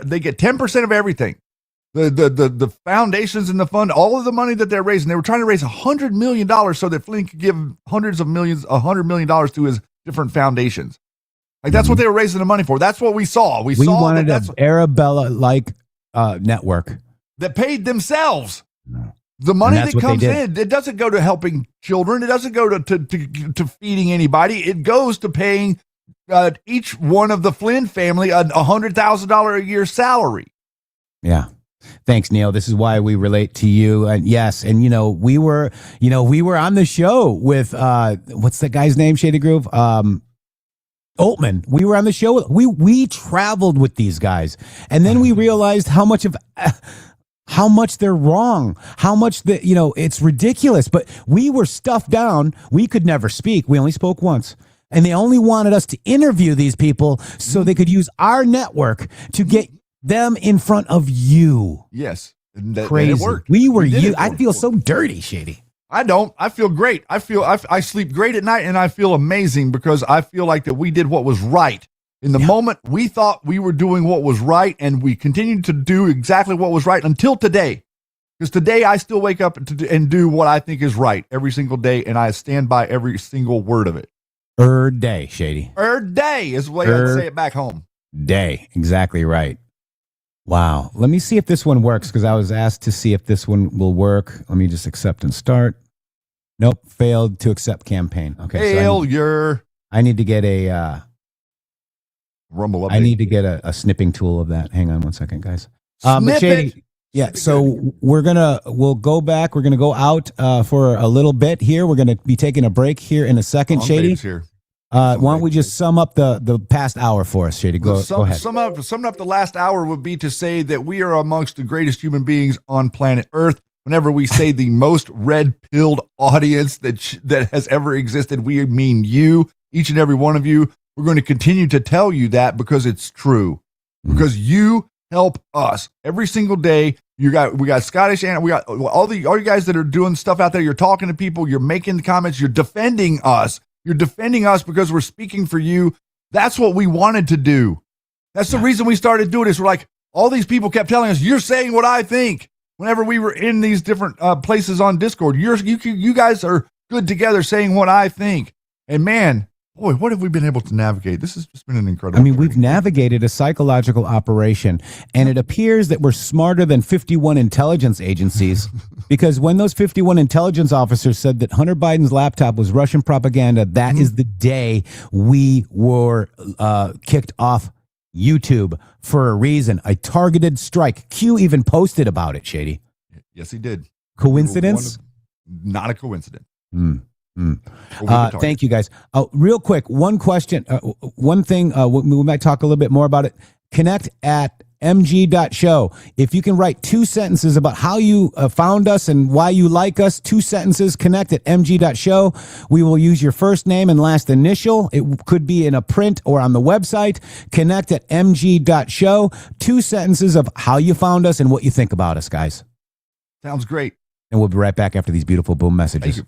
they get 10% of everything. The foundations and the fund, all of the money that they're raising, they were trying to raise $100 million so that Flynn could give $100 million to his different foundations. That's what they were raising the money for. That's what we saw. We saw wanted an Arabella-like network that paid themselves. The money that comes in, it doesn't go to helping children. It doesn't go to feeding anybody. It goes to paying each one of the Flynn family a $100,000 a year salary. Yeah. Thanks, Neil. This is why we relate to you. And yes, and we were on the show with what's that guy's name? Shady Groove. Altman. We were on the show. We traveled with these guys, and then we realized how much they're wrong, how much it's ridiculous. But we were stuffed down. We could never speak. We only spoke once. And they only wanted us to interview these people so they could use our network to get them in front of you. Yes. Crazy. And it worked. We were you. I feel so dirty, Shady. I don't. I feel great. I sleep great at night, and I feel amazing because I feel like that we did what was right. In the moment, we thought we were doing what was right, and we continued to do exactly what was right until today. Because today I still wake up and do what I think is right every single day, and I stand by every single word of it. Day, Shady. Day is the way I say it back home. Day. Exactly right. Wow. Let me see if this one works, because I was asked to see if this one will work. Let me just accept and start. Nope. Failed to accept campaign. Okay. Failure. So I need to get a Rumble update. I need to get a snipping tool of that. Hang on one second, guys. Shady, yeah. So we'll go back. We're going to go out for a little bit here. We're going to be taking a break here in a second, Shady. Here. Why don't we just sum up the past hour for us, Shady? Go ahead. Summing up the last hour would be to say that we are amongst the greatest human beings on planet Earth. Whenever we say the most red-pilled audience that has ever existed, we mean you, each and every one of you. We're going to continue to tell you that because it's true. Because you help us every single day. We got Scottish, and we got all you guys that are doing stuff out there. You're talking to people. You're making comments. You're defending us. You're defending us because we're speaking for you. That's what we wanted to do. That's the reason we started doing this. We're like, all these people kept telling us, you're saying what I think. Whenever we were in these different places on Discord, you guys are good together saying what I think. And man, boy, what have we been able to navigate? This has just been an incredible journey. We've navigated a psychological operation, and it appears that we're smarter than 51 intelligence agencies, because when those 51 intelligence officers said that Hunter Biden's laptop was Russian propaganda, that is the day we were kicked off YouTube for a reason. A targeted strike. Q even posted about it, Shady. Yes, he did. Coincidence? Not a coincidence. Thank you, guys. Real quick, one question. One thing, we might talk a little bit more about it. Connect at mg.show. If you can write 2 sentences about how you found us and why you like us, 2 sentences, connect at mg.show. We will use your first name and last initial. It could be in a print or on the website. Connect at mg.show. 2 sentences of how you found us and what you think about us, guys. Sounds great. And we'll be right back after these beautiful boom messages.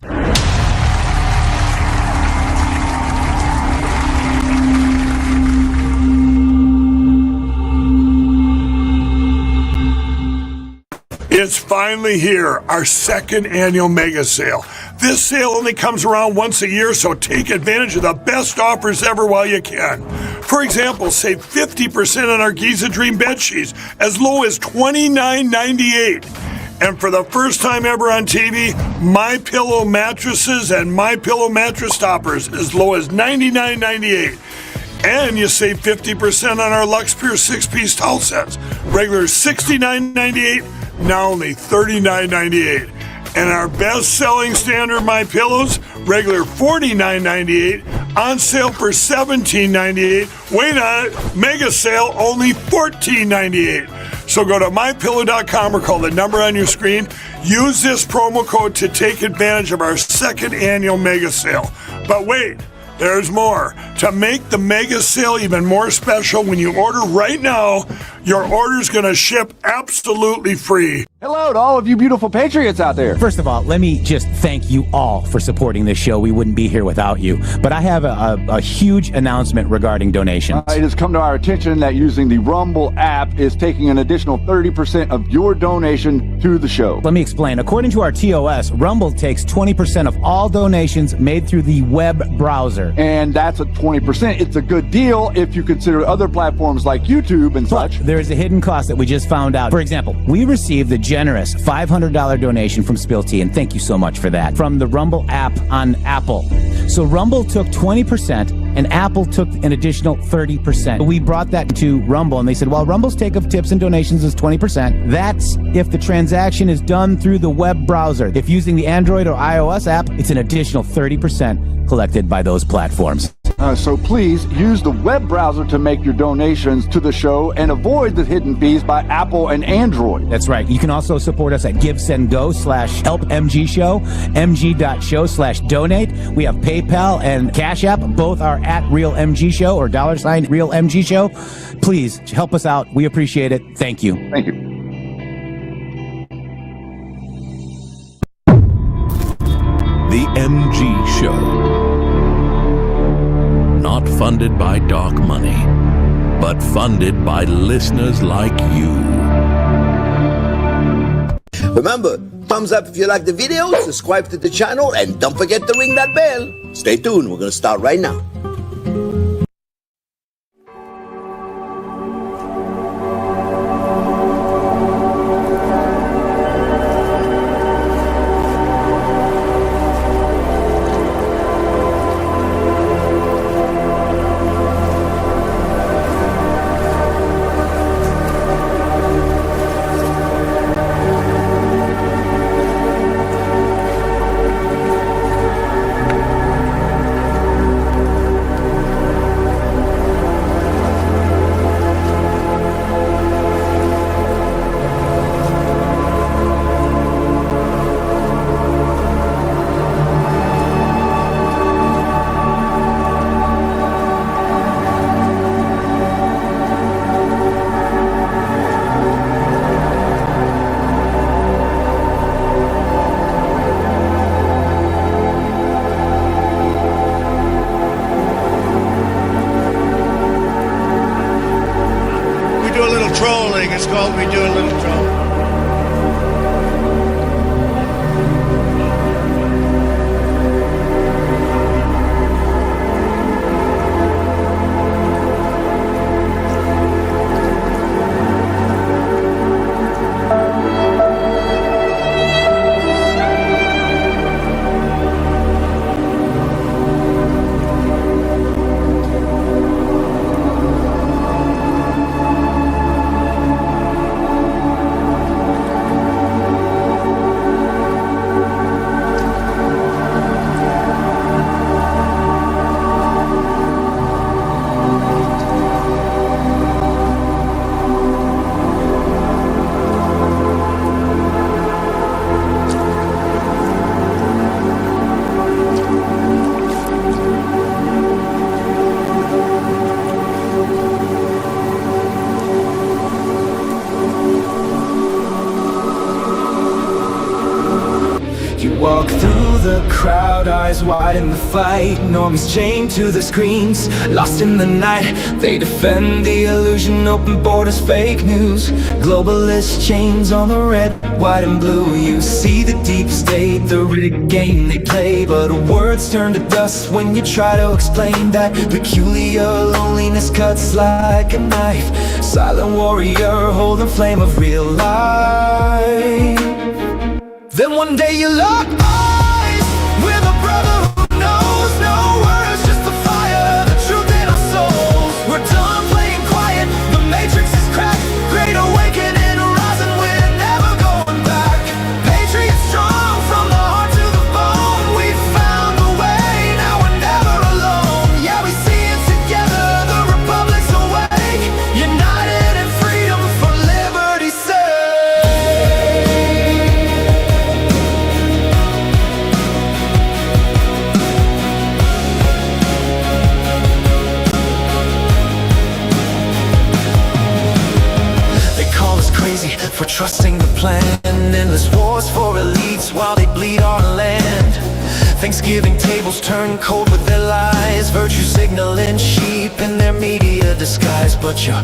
It's finally here, our second annual mega sale. This sale only comes around once a year, so take advantage of the best offers ever while you can. For example, save 50% on our Giza Dream bed sheets as low as $29.98. And for the first time ever on TV, My Pillow mattresses and My Pillow mattress toppers as low as $99.98. And you save 50% on our Lux Pure 6-piece towel sets. Regular $69.98, now only $39.98. And our best-selling standard My Pillows, regular $49.98, on sale for $17.98. Wait on it, mega sale, only $14.98. So go to mypillow.com or call the number on your screen. Use this promo code to take advantage of our second annual mega sale. But wait, there's more. To make the mega sale even more special, when you order right now, your order's going to ship absolutely free. Hello to all of you beautiful Patriots out there. First of all, let me just thank you all for supporting this show. We wouldn't be here without you. But I have a huge announcement regarding donations. It has come to our attention that using the Rumble app is taking an additional 30% of your donation to the show. Let me explain. According to our TOS, Rumble takes 20% of all donations made through the web browser. And that's a 20%. It's a good deal if you consider other platforms like YouTube and such. There is a hidden cost that we just found out. For example, we received the generous $500 donation from Spill Tea, and thank you so much for that, from the Rumble app on Apple. So Rumble took 20%, and Apple took an additional 30%. We brought that to Rumble, and they said, well, Rumble's take of tips and donations is 20%. That's if the transaction is done through the web browser. If using the Android or iOS app, it's an additional 30% collected by those platforms. So please use the web browser to make your donations to the show and avoid the hidden fees by Apple and Android. That's right. You can also support us at GiveSendGo/HelpMGShow, mg.show/donate. We have PayPal and Cash App. Both are at RealMGShow or $RealMGShow. Please help us out. We appreciate it. Thank you. Thank you. The MG Show. Not funded by dark money, but funded by listeners like you. Remember, thumbs up if you like the video, subscribe to the channel, and don't forget to ring that bell. Stay tuned, we're going to start right now. It's called We Do a Little Trouble. crowd, eyes wide in the fight. Normies chained to the screens, lost in the night. They defend the illusion, open borders, fake news. Globalist chains on the red, white and blue. You see the deep state, the rigged game they play. But words turn to dust when you try to explain that peculiar loneliness cuts like a knife. Silent warrior, hold the flame of real life. Then one day you lock eyes with a brother who knows no words, just the fire, the truth in our souls. We're done playing quiet, the matrix is cracked. Great awakening, rising, we're never going back. Patriots strong from the heart to the bone. We found a way, now we're never alone. Yeah, we see it together, the republic's awake. United in freedom for liberty's sake. For trusting the plan, endless wars for elites while they bleed our land. Thanksgiving tables turn cold with their lies, virtue signaling sheep in their media disguise. But you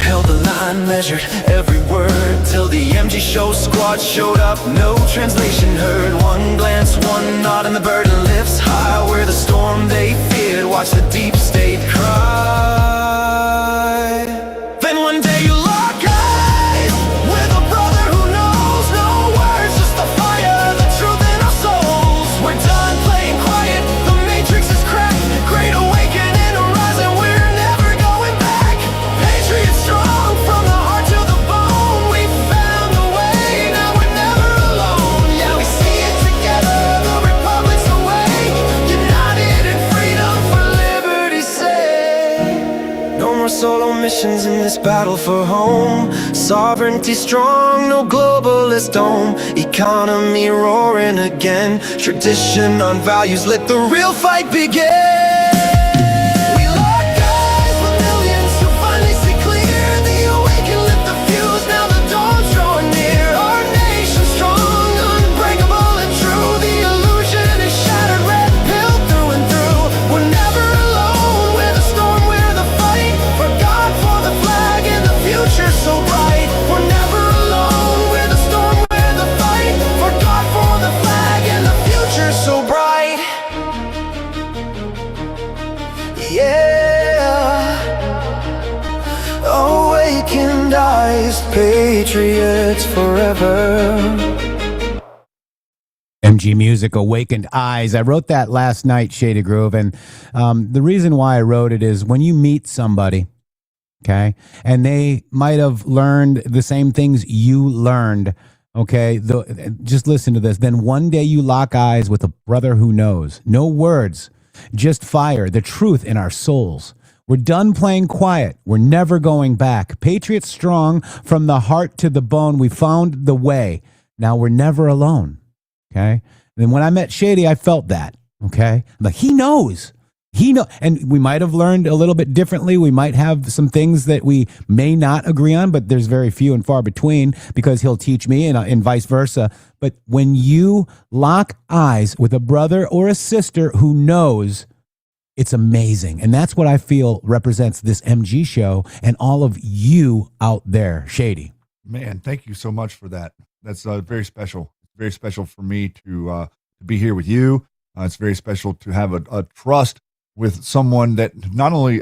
held the line, measured every word, till the MG show squad showed up, no translation heard. One glance, one nod, and the burden lifts high. We're the storm they feared, watch the deep state cry. Then one day you lock eyes with a brother who knows no words, just the fire, the truth in our souls. We're done playing quiet, the matrix is cracked. Great awakening, rising, we're never going back. Patriots strong from the heart to the bone. We found a way, now we're never alone. Yeah, we see it together, the republic's awake. United in freedom for liberty's sake. No more solo missions in this battle for home. Sovereignty strong, no globalist dome. Economy roaring again. Tradition on values, let the real fight begin. We lock eyes with millions who finally see clear. The awakened lit the fuse, now the dawn's drawing near. Our nation strong, unbreakable and true. The illusion is shattered, red pill through and through. We're never alone, we're the storm, we're the fight. For God, for the flag, and the future so bright. We're never alone, we're the storm, we're the fight. For God, for the flag, and the future so bright. Yeah. Awakened eyes, patriots forever. MG Music, Awakened Eyes. I wrote that last night, Shady Groove, and the reason why I wrote it is when you meet somebody, okay, and they might have learned the same things you learned, okay, just listen to this. Then one day you lock eyes with a brother who knows. No words, just fire, the truth in our souls. We're done playing quiet. We're never going back. Patriots strong from the heart to the bone. We found the way. Now we're never alone. Okay. And when I met Shady, I felt that. Okay. I'm like, he knows. And we might have learned a little bit differently. We might have some things that we may not agree on, but there's very few and far between because he'll teach me and vice versa. But when you lock eyes with a brother or a sister who knows, it's amazing. And that's what I feel represents this MG show and all of you out there, Shady. Man, thank you so much for that. That's very special. Very special for me to be here with you. It's very special to have a trust with someone that not only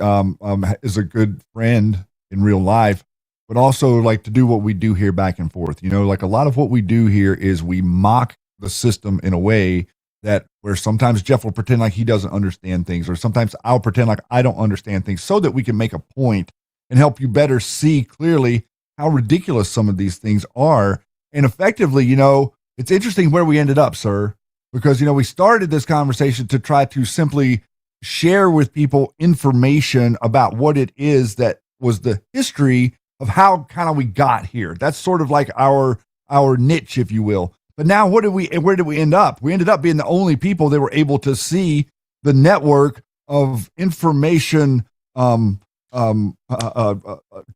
is a good friend in real life, but also like to do what we do here back and forth. You know, like a lot of what we do here is we mock the system in a way that where sometimes Jeff will pretend like he doesn't understand things, or sometimes I'll pretend like I don't understand things, so that we can make a point and help you better see clearly how ridiculous some of these things are. And effectively, you know, it's interesting where we ended up, sir, because, you know, we started this conversation to try to simply share with people information about what it is that was the history of how kind of we got here. That's sort of like our niche, if you will. But now where did we end up? We ended up being the only people that were able to see the network of information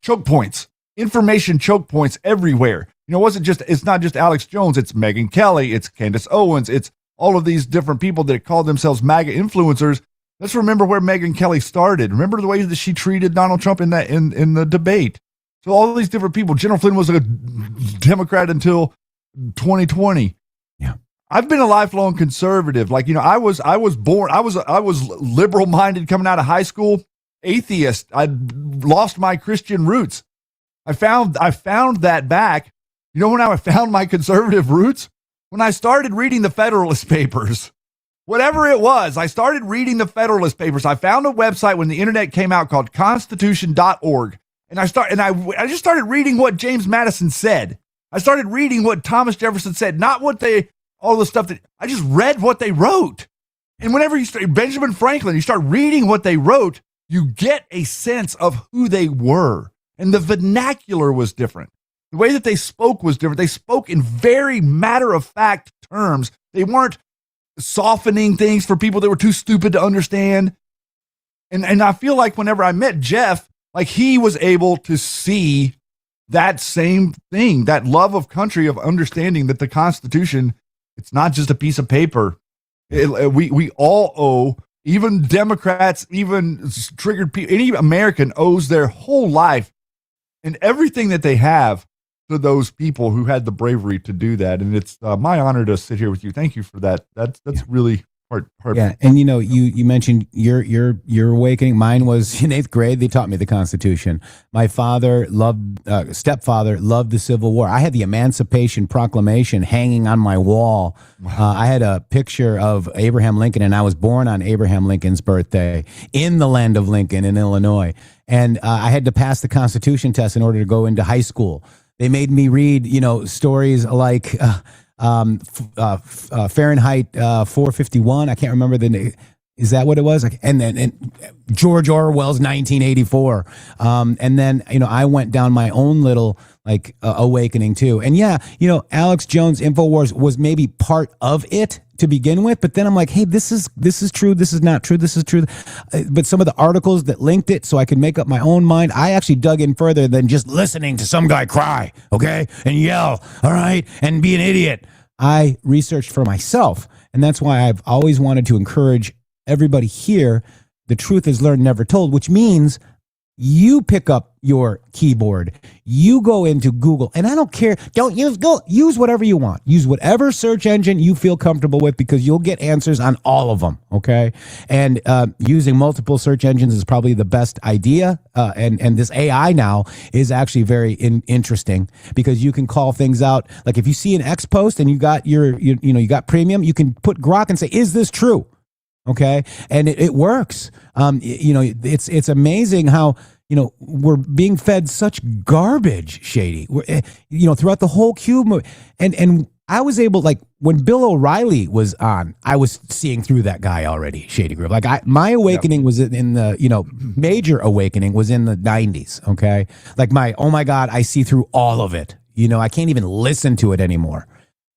choke points, information choke points everywhere. You know, it's not just Alex Jones, it's Megyn Kelly, it's Candace Owens, it's all of these different people that call themselves MAGA influencers. Let's remember where Megyn Kelly started. Remember the way that she treated Donald Trump in the debate. So all these different people. General Flynn was a Democrat until 2020. Yeah. I've been a lifelong conservative. Like, I was liberal minded coming out of high school, atheist. I lost my Christian roots. I found that back. You know when I found my conservative roots? When I started reading the Federalist Papers. Whatever it was, I started reading the Federalist Papers. I found a website when the internet came out called constitution.org. And I just started reading what James Madison said. I started reading what Thomas Jefferson said, not all the stuff I just read what they wrote. And whenever Benjamin Franklin, you start reading what they wrote, you get a sense of who they were. And the vernacular was different. The way that they spoke was different. They spoke in very matter-of-fact terms. They weren't softening things for people that were too stupid to understand. And I feel like whenever I met Jeff, like he was able to see that same thing, that love of country, of understanding that the Constitution, it's not just a piece of paper. We all owe, even Democrats, even triggered people, any American owes their whole life and everything that they have to those people who had the bravery to do that. And it's my honor to sit here with you. Thank you for that. That's really hard. Yeah. And you mentioned your awakening. Mine was in 8th grade. They taught me the Constitution. My father stepfather loved the Civil War. I had the Emancipation Proclamation hanging on my wall. Wow. I had a picture of Abraham Lincoln, and I was born on Abraham Lincoln's birthday in the land of Lincoln in Illinois. And I had to pass the Constitution test in order to go into high school. They made me read, stories like Fahrenheit 451. I can't remember the name. Is that what it was? And then George Orwell's 1984. And then, I went down my own little awakening too. And yeah, Alex Jones' InfoWars was maybe part of it to begin with, but then I'm like, hey, this is true. This is not true. This is true. But some of the articles that linked it so I could make up my own mind, I actually dug in further than just listening to some guy cry, okay, and yell, all right, and be an idiot. I researched for myself. And that's why I've always wanted to encourage everybody here. The truth is learned, never told, which means you pick up your keyboard, you go into Google, and I don't care. Don't use Google. Use whatever you want. Use whatever search engine you feel comfortable with, because you'll get answers on all of them. Okay. And using multiple search engines is probably the best idea. And this AI now is actually very interesting, because you can call things out. Like if you see an X post and you got you got premium, you can put Grok and say, is this true? Okay. And it works. It's amazing how, we're being fed such garbage, Shady, throughout the whole Cube movie. And I was able, when Bill O'Reilly was on, I was seeing through that guy already, Shady Group. My awakening was in the, major awakening was in the 90s. Okay. Oh my God, I see through all of it. I can't even listen to it anymore.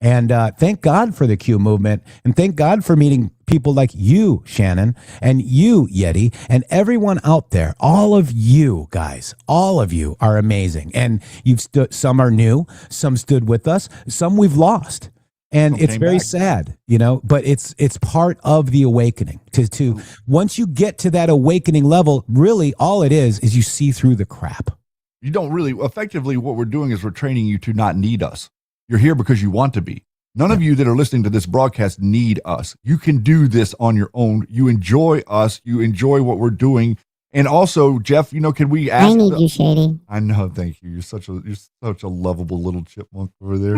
And thank God for the Q movement, and thank God for meeting people like you, Shannon, and you, Yeti, and everyone out there. All of you guys, all of you are amazing. And you've stood, some are new, some stood with us, some we've lost. And it's very sad, but it's part of the awakening. To once you get to that awakening level, really all it is you see through the crap. You don't really, effectively what we're doing is we're training you to not need us. You're here because you want to be. None of you that are listening to this broadcast need us. You can do this on your own. You enjoy us. You enjoy what we're doing. And also, Jeff, can we ask? I need you, Shady. I know. Thank you. You're such a lovable little chipmunk over there.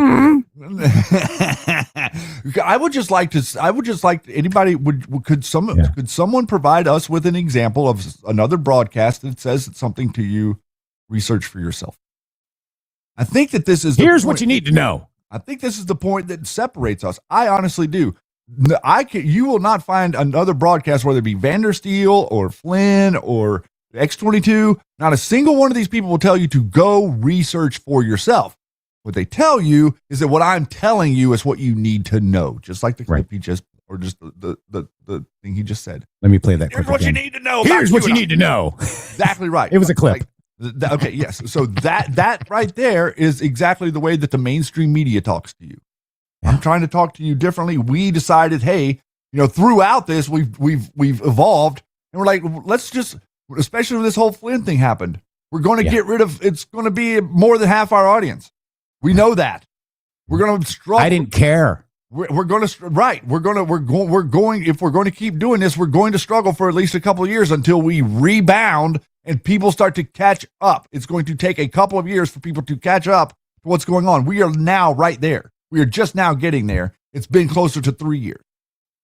I would just like anybody could someone provide us with an example of another broadcast that says something to you? Research for yourself. I think that this is here's what you need to know. I think this is the point that separates us. I honestly do. You will not find another broadcast, whether it be Vandersteel or Flynn or X22. Not a single one of these people will tell you to go research for yourself. What they tell you is that what I'm telling you is what you need to know, just like the clip he just, or just the thing he just said. Let me play that clip. Here's what you need to know. Here's what you need to know. Exactly right. It was a clip. Okay, yes. So that right there is exactly the way that the mainstream media talks to you. I'm trying to talk to you differently. We decided, hey, throughout this, we've evolved, and we're like, let's just, especially when this whole Flynn thing happened, we're going to get rid of. It's going to be more than half our audience. We know that. We're going to struggle. I didn't care. We're going to We're going. If we're going to keep doing this, we're going to struggle for at least a couple of years until we rebound and people start to catch up. It's going to take a couple of years for people to catch up to what's going on. We are now right there. We are just now getting there. It's been closer to 3 years.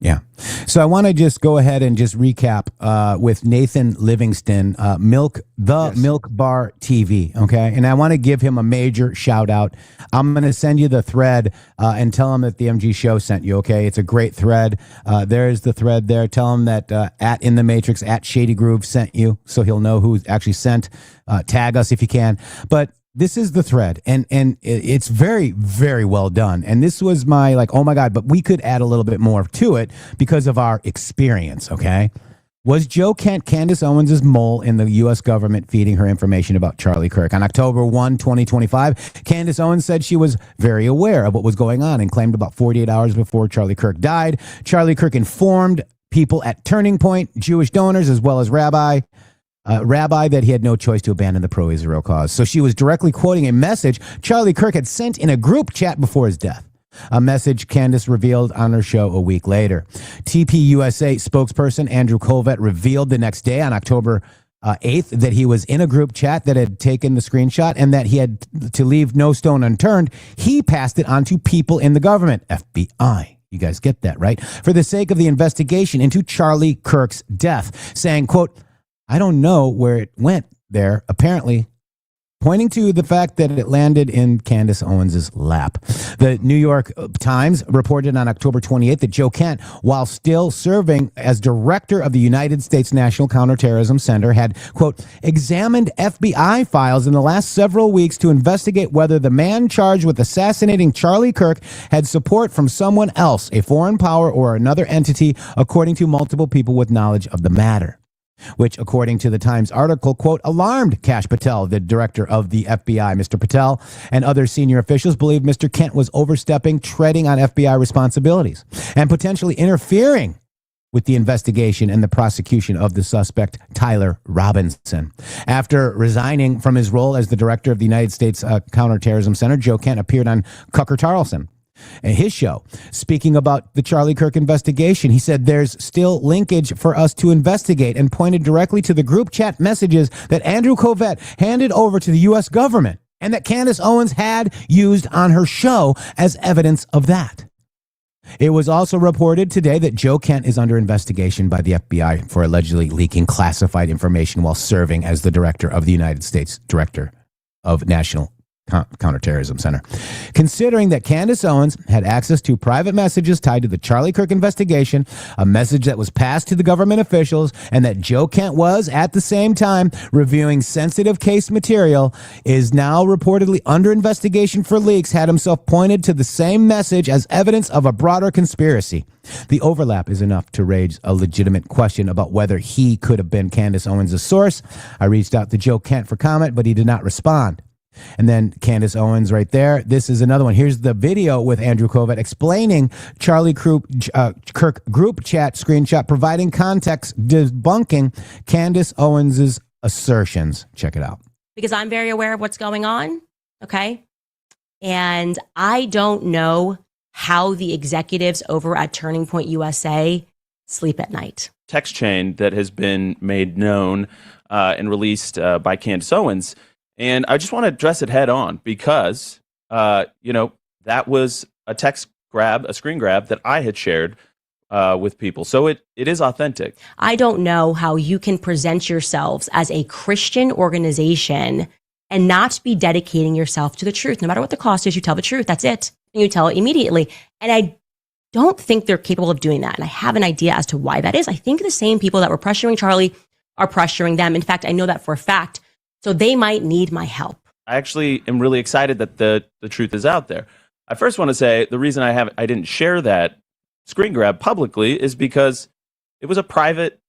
Yeah. So I want to just go ahead and just recap with Nathan Livingston, Milk Bar TV. Okay. And I want to give him a major shout out. I'm going to send you the thread and tell him that the MG show sent you. Okay. It's a great thread. There's the thread there. Tell him that at In the Matrix, at Shady Groove sent you. So he'll know who actually sent. Tag us if you can. But this is the thread, and it's very, very well done. And this was my oh my God, but we could add a little bit more to it because of our experience, okay? Was Joe Kent Candace Owens' mole in the U.S. government feeding her information about Charlie Kirk? On October 1, 2025, Candace Owens said she was very aware of what was going on and claimed about 48 hours before Charlie Kirk died, Charlie Kirk informed people at Turning Point, Jewish donors, as well as Rabbi that he had no choice to abandon the pro-Israel cause. So she was directly quoting a message Charlie Kirk had sent in a group chat before his death. A message Candace revealed on her show a week later. TPUSA spokesperson Andrew Colvett revealed the next day on October 8th that he was in a group chat that had taken the screenshot and that he had to leave no stone unturned. He passed it on to people in the government, FBI. You guys get that, right? For the sake of the investigation into Charlie Kirk's death, saying, quote, I don't know where it went there, apparently, pointing to the fact that it landed in Candace Owens' lap. The New York Times reported on October 28th that Joe Kent, while still serving as director of the United States National Counterterrorism Center, had, quote, examined FBI files in the last several weeks to investigate whether the man charged with assassinating Charlie Kirk had support from someone else, a foreign power or another entity, according to multiple people with knowledge of the matter. Which, according to the Times article, quote, alarmed Kash Patel, the director of the FBI. Mr. Patel and other senior officials believed Mr. Kent was overstepping, treading on FBI responsibilities, and potentially interfering with the investigation and the prosecution of the suspect, Tyler Robinson. After resigning from his role as the director of the United States Counterterrorism Center, Joe Kent appeared on Counterterrorism, his show, speaking about the Charlie Kirk investigation. He said there's still linkage for us to investigate and pointed directly to the group chat messages that Andrew Colvett handed over to the U.S. government and that Candace Owens had used on her show as evidence of that. It was also reported today that Joe Kent is under investigation by the FBI for allegedly leaking classified information while serving as the director of the United States Director of National Counterterrorism Center. Considering that Candace Owens had access to private messages tied to the Charlie Kirk investigation, a message that was passed to the government officials, and that Joe Kent was, at the same time, reviewing sensitive case material, is now reportedly under investigation for leaks, had himself pointed to the same message as evidence of a broader conspiracy. The overlap is enough to raise a legitimate question about whether he could have been Candace Owens' source. I reached out to Joe Kent for comment, but he did not respond. And then Candace Owens right there. This is another one. Here's the video with Andrew Colvett explaining Charlie Kirk group chat screenshot, providing context, debunking Candace Owens' assertions. Check it out. Because I'm very aware of what's going on. Okay. And I don't know how the executives over at Turning Point USA sleep at night. Text chain that has been made known and released by Candace Owens. And I just want to address it head on because, that was a text grab, a screen grab that I had shared with people. So it is authentic. I don't know how you can present yourselves as a Christian organization and not be dedicating yourself to the truth. No matter what the cost is, you tell the truth. That's it. And you tell it immediately. And I don't think they're capable of doing that. And I have an idea as to why that is. I think the same people that were pressuring Charlie are pressuring them. In fact, I know that for a fact. So they might need my help. I actually am really excited that the truth is out there. I first want to say the reason I didn't share that screen grab publicly is because it was a private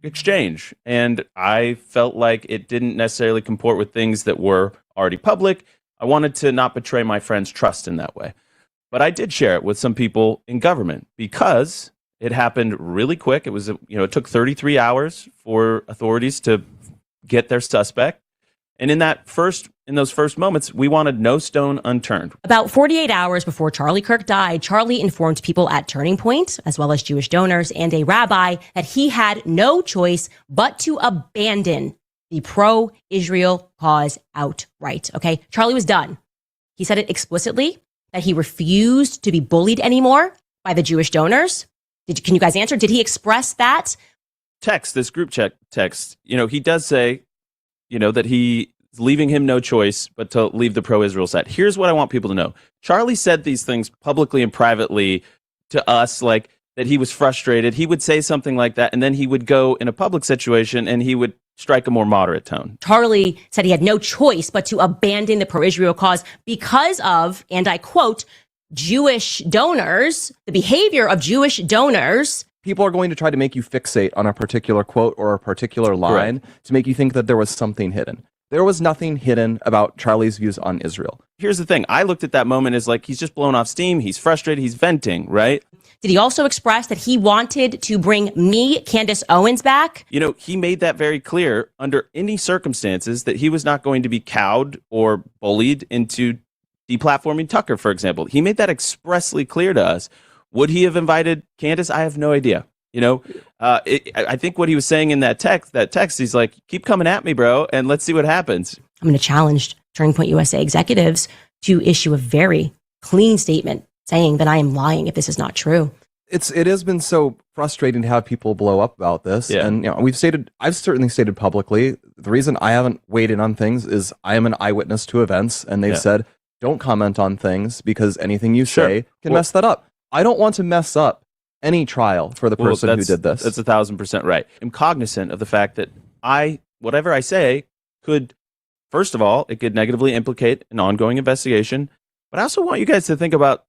exchange, and I felt like it didn't necessarily comport with things that were already public. I wanted to not betray my friend's trust in that way. But I did share it with some people in government because it happened really quick. It was, it took 33 hours for authorities to get their suspect. And in those first moments, we wanted no stone unturned. About 48 hours before Charlie Kirk died, Charlie informed people at Turning Point, as well as Jewish donors and a rabbi, that he had no choice but to abandon the pro-Israel cause outright. Okay, Charlie was done. He said it explicitly, that he refused to be bullied anymore by the Jewish donors. Can you guys answer? Did he express that? This group chat text, he does say, that he's leaving him no choice but to leave the pro-Israel side. Here's what I want people to know. Charlie said these things publicly and privately to us, like that he was frustrated. He would say something like that, and then he would go in a public situation and he would strike a more moderate tone. Charlie said he had no choice but to abandon the pro-Israel cause because of, and I quote, Jewish donors, the behavior of Jewish donors. People are going to try to make you fixate on a particular quote or a particular line to make you think that there was something hidden. There was nothing hidden about Charlie's views on Israel. Here's the thing. I looked at that moment as like, he's just blown off steam. He's frustrated. He's venting, right? Did he also express that he wanted to bring me, Candace Owens, back? He made that very clear under any circumstances that he was not going to be cowed or bullied into deplatforming Tucker, for example. He made that expressly clear to us. Would he have invited Candace? I have no idea. I think what he was saying in that text, he's like, keep coming at me, bro, and let's see what happens. I'm going to challenge Turning Point USA executives to issue a very clean statement saying that I am lying if this is not true. It has been so frustrating to have people blow up about this. Yeah. And I've certainly stated publicly, the reason I haven't weighed in on things is I am an eyewitness to events, and they've said, don't comment on things because anything you say can mess that up. I don't want to mess up any trial for the person who did this. That's 1,000% right. I'm cognizant of the fact that whatever I say could, first of all, it could negatively implicate an ongoing investigation. But I also want you guys to think about,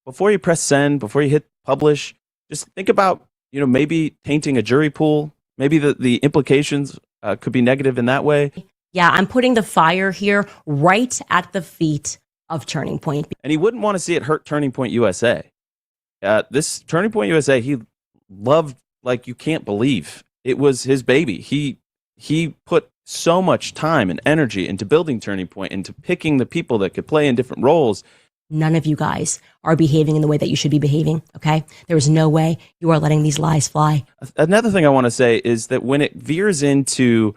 before you press send, before you hit publish, just think about, maybe tainting a jury pool. Maybe the implications could be negative in that way. Yeah, I'm putting the fire here right at the feet of Turning Point. And he wouldn't want to see it hurt Turning Point USA. This Turning Point USA, he loved like you can't believe. It was his baby. He put so much time and energy into building Turning Point, into picking the people that could play in different roles. None of you guys are behaving in the way that you should be behaving, okay? There is no way you are letting these lies fly. Another thing I want to say is that when it veers into,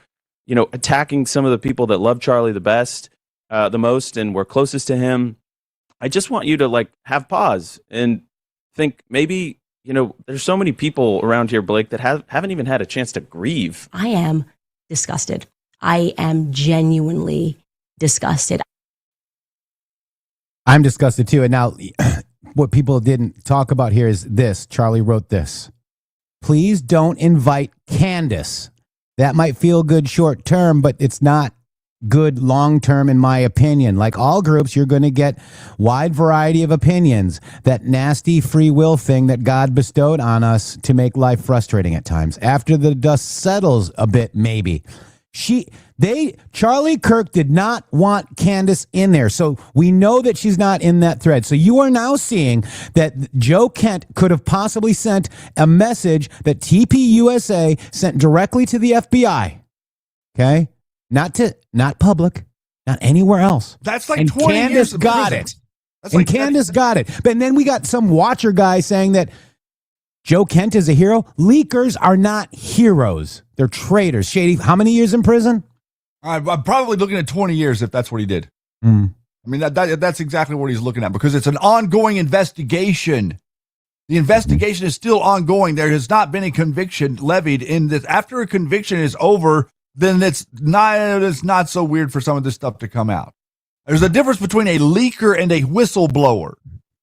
attacking some of the people that love Charlie the most and were closest to him, I just want you to have pause and think maybe, there's so many people around here, Blake, that haven't even had a chance to grieve. I am disgusted. I am genuinely disgusted. I'm disgusted too. And now what people didn't talk about here is this. Charlie wrote this. Please don't invite Candace. That might feel good short term, but it's not good long term, in my opinion. Like all groups, you're going to get wide variety of opinions. That nasty free will thing that God bestowed on us to make life frustrating at times. After the dust settles a bit, maybe. Charlie Kirk did not want Candace in there. So we know that she's not in that thread. So you are now seeing that Joe Kent could have possibly sent a message that TPUSA sent directly to the FBI. Okay? Not public, not anywhere else. That's like and 20 Candace years of got prison. it. And Candace got it. But then we got some watcher guy saying that Joe Kent is a hero. Leakers are not heroes. They're traitors. Shady, how many years in prison? I'm probably looking at 20 years if that's what he did. I mean, that's exactly what he's looking at because it's an ongoing investigation. The investigation is still ongoing. There has not been a conviction levied in this. After a conviction is over, then it's not so weird for some of this stuff to come out. There's a difference between a leaker and a whistleblower.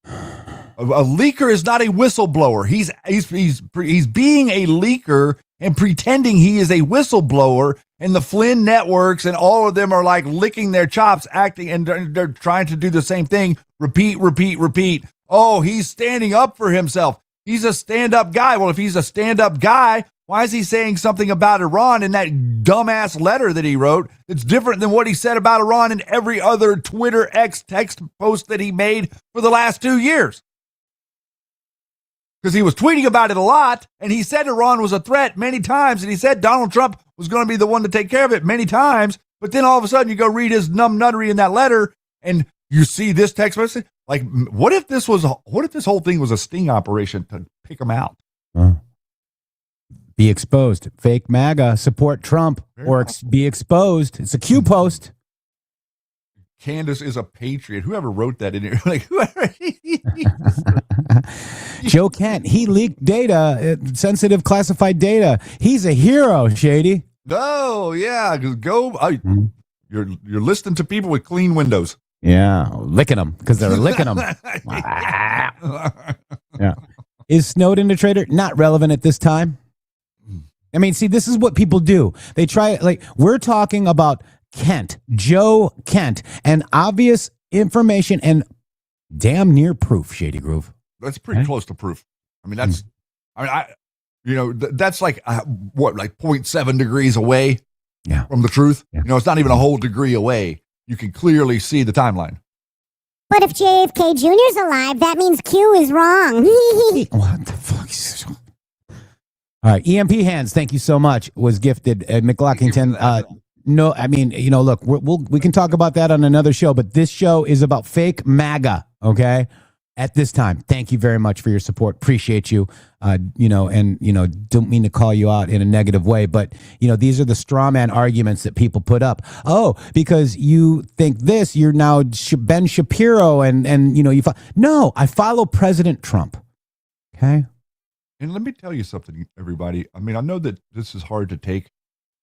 A leaker is not a whistleblower. He's being a leaker and pretending he is a whistleblower, and the Flynn networks and all of them are like licking their chops, acting, and they're trying to do the same thing. Repeat. Oh, he's standing up for himself. he's a stand-up guy. Well, if he's a stand-up guy, why is he saying something about Iran in that dumbass letter that he wrote? It's different than what he said about Iran in every other Twitter X text post that he made for the last 2 years. Because he was tweeting about it a lot, and he said Iran was a threat many times, and he said Donald Trump was going to be the one to take care of it many times. But then all of a sudden you go read his numbnuttery in that letter, and you see this text message. Like, what if this whole thing was a sting operation to pick him out? Be exposed. Fake MAGA, support Trump, or be exposed. It's a Q post. Candace is a patriot. Whoever wrote that in here, like whoever. Joe Kent, he leaked data, sensitive classified data. He's a hero, Shady. Oh yeah, you're listening to people with clean windows. Yeah, licking them because they're licking them. Yeah. Is Snowden a traitor? Not relevant at this time. I mean, see, this is what people do. They try, like, we're talking about Kent, Joe Kent, and obvious information and damn near proof, Shady Groove. That's pretty close to proof. I mean, that's like like 0.7 degrees away from the truth. Yeah. It's not even a whole degree away. You can clearly see the timeline. But if JFK Jr.'s alive, that means Q is wrong. What the fuck? All right, EMP Hands, thank you so much, was gifted at McLaughlinton. No, I mean, look, we can talk about that on another show, but this show is about fake MAGA, okay? At this time, thank you very much for your support. Appreciate you, don't mean to call you out in a negative way, but, these are the straw man arguments that people put up. Oh, because you think this, you're now Ben Shapiro no, I follow President Trump, okay? And let me tell you something, everybody. I mean, I know that this is hard to take.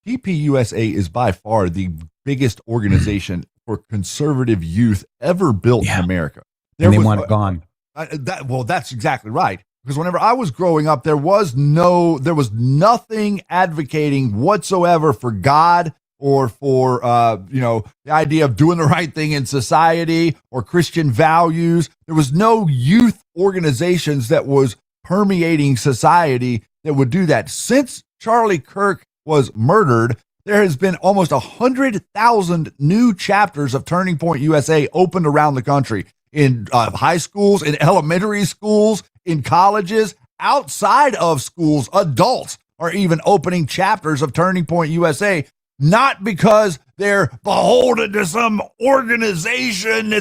TPUSA is by far the biggest organization for conservative youth ever built in America. And they want it gone. That's exactly right. Because whenever I was growing up, there was nothing advocating whatsoever for God or for the idea of doing the right thing in society or Christian values. There was no youth organizations that was permeating society that would do that. Since Charlie Kirk was murdered, there has been almost 100,000 new chapters of Turning Point USA opened around the country in high schools, in elementary schools, in colleges, outside of schools. Adults are even opening chapters of Turning Point USA, not because they're beholden to some organization.